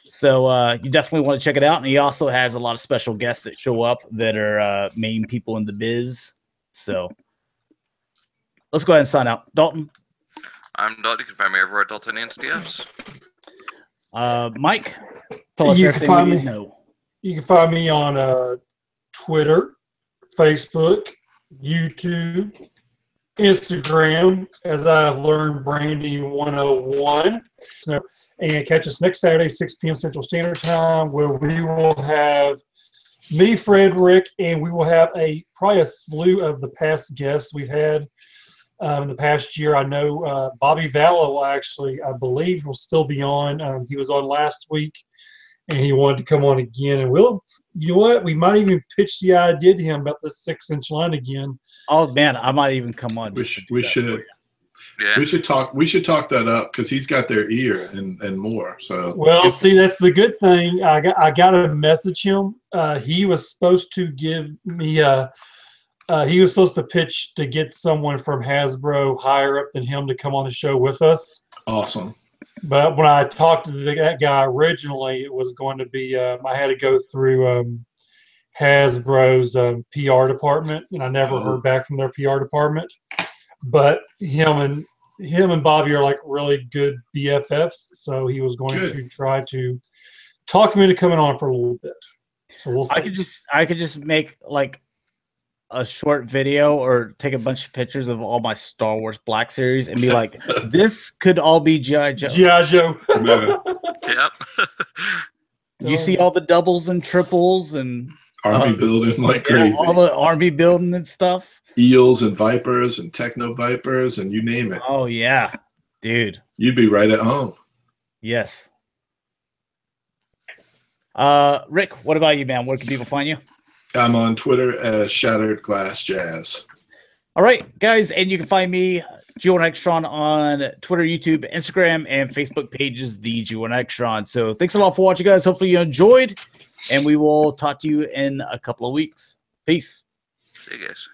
So you definitely want to check it out. And he also has a lot of special guests that show up that are main people in the biz. So let's go ahead and sign out. Dalton? I'm Dalton. You can find me over at Dalton NCDFs. Mike? Tell us You everything can find we me- need to know. You can find me on Twitter, Facebook, YouTube, Instagram, as I've learned Branding 101. And catch us next Saturday, 6 p.m. Central Standard Time, where we will have me, Fred, Rick, and we will have probably a slew of the past guests we've had in the past year. I know Bobby Vallow will actually, I believe, will still be on. He was on last week, and he wanted to come on again. And you know what? We might even pitch the idea to him about this 6-inch line again. Oh man, I might even come on. We should. Yeah. We should talk that up because he's got their ear and more. So Well, see, that's the good thing. I got to message him. He was supposed to give me he was supposed to pitch to get someone from Hasbro higher up than him to come on the show with us. awesome. But when I talked to that guy originally, it was going to be I had to go through Hasbro's PR department, and I never heard back from their PR department. But him and Bobby are like really good BFFs, so he was going to try to talk me into coming on for a little bit. So we'll see. I could just make like a short video or take a bunch of pictures of all my Star Wars Black Series and be like, this could all be G.I. Joe. G.I. Joe. Yep. You see all the doubles and triples and Army building like crazy. all the army building and stuff. Eels and vipers and techno vipers and you name it. Oh yeah, dude. You'd be right at home. Yes. Rick, what about you, man? Where can people find you? I'm on Twitter as Shatrdglassjazz. All right, guys, and you can find me, G1Xtron, on Twitter, YouTube, Instagram, and Facebook pages, the G1Xtron. So thanks a lot for watching, guys. Hopefully you enjoyed, and we will talk to you in a couple of weeks. Peace. See you guys.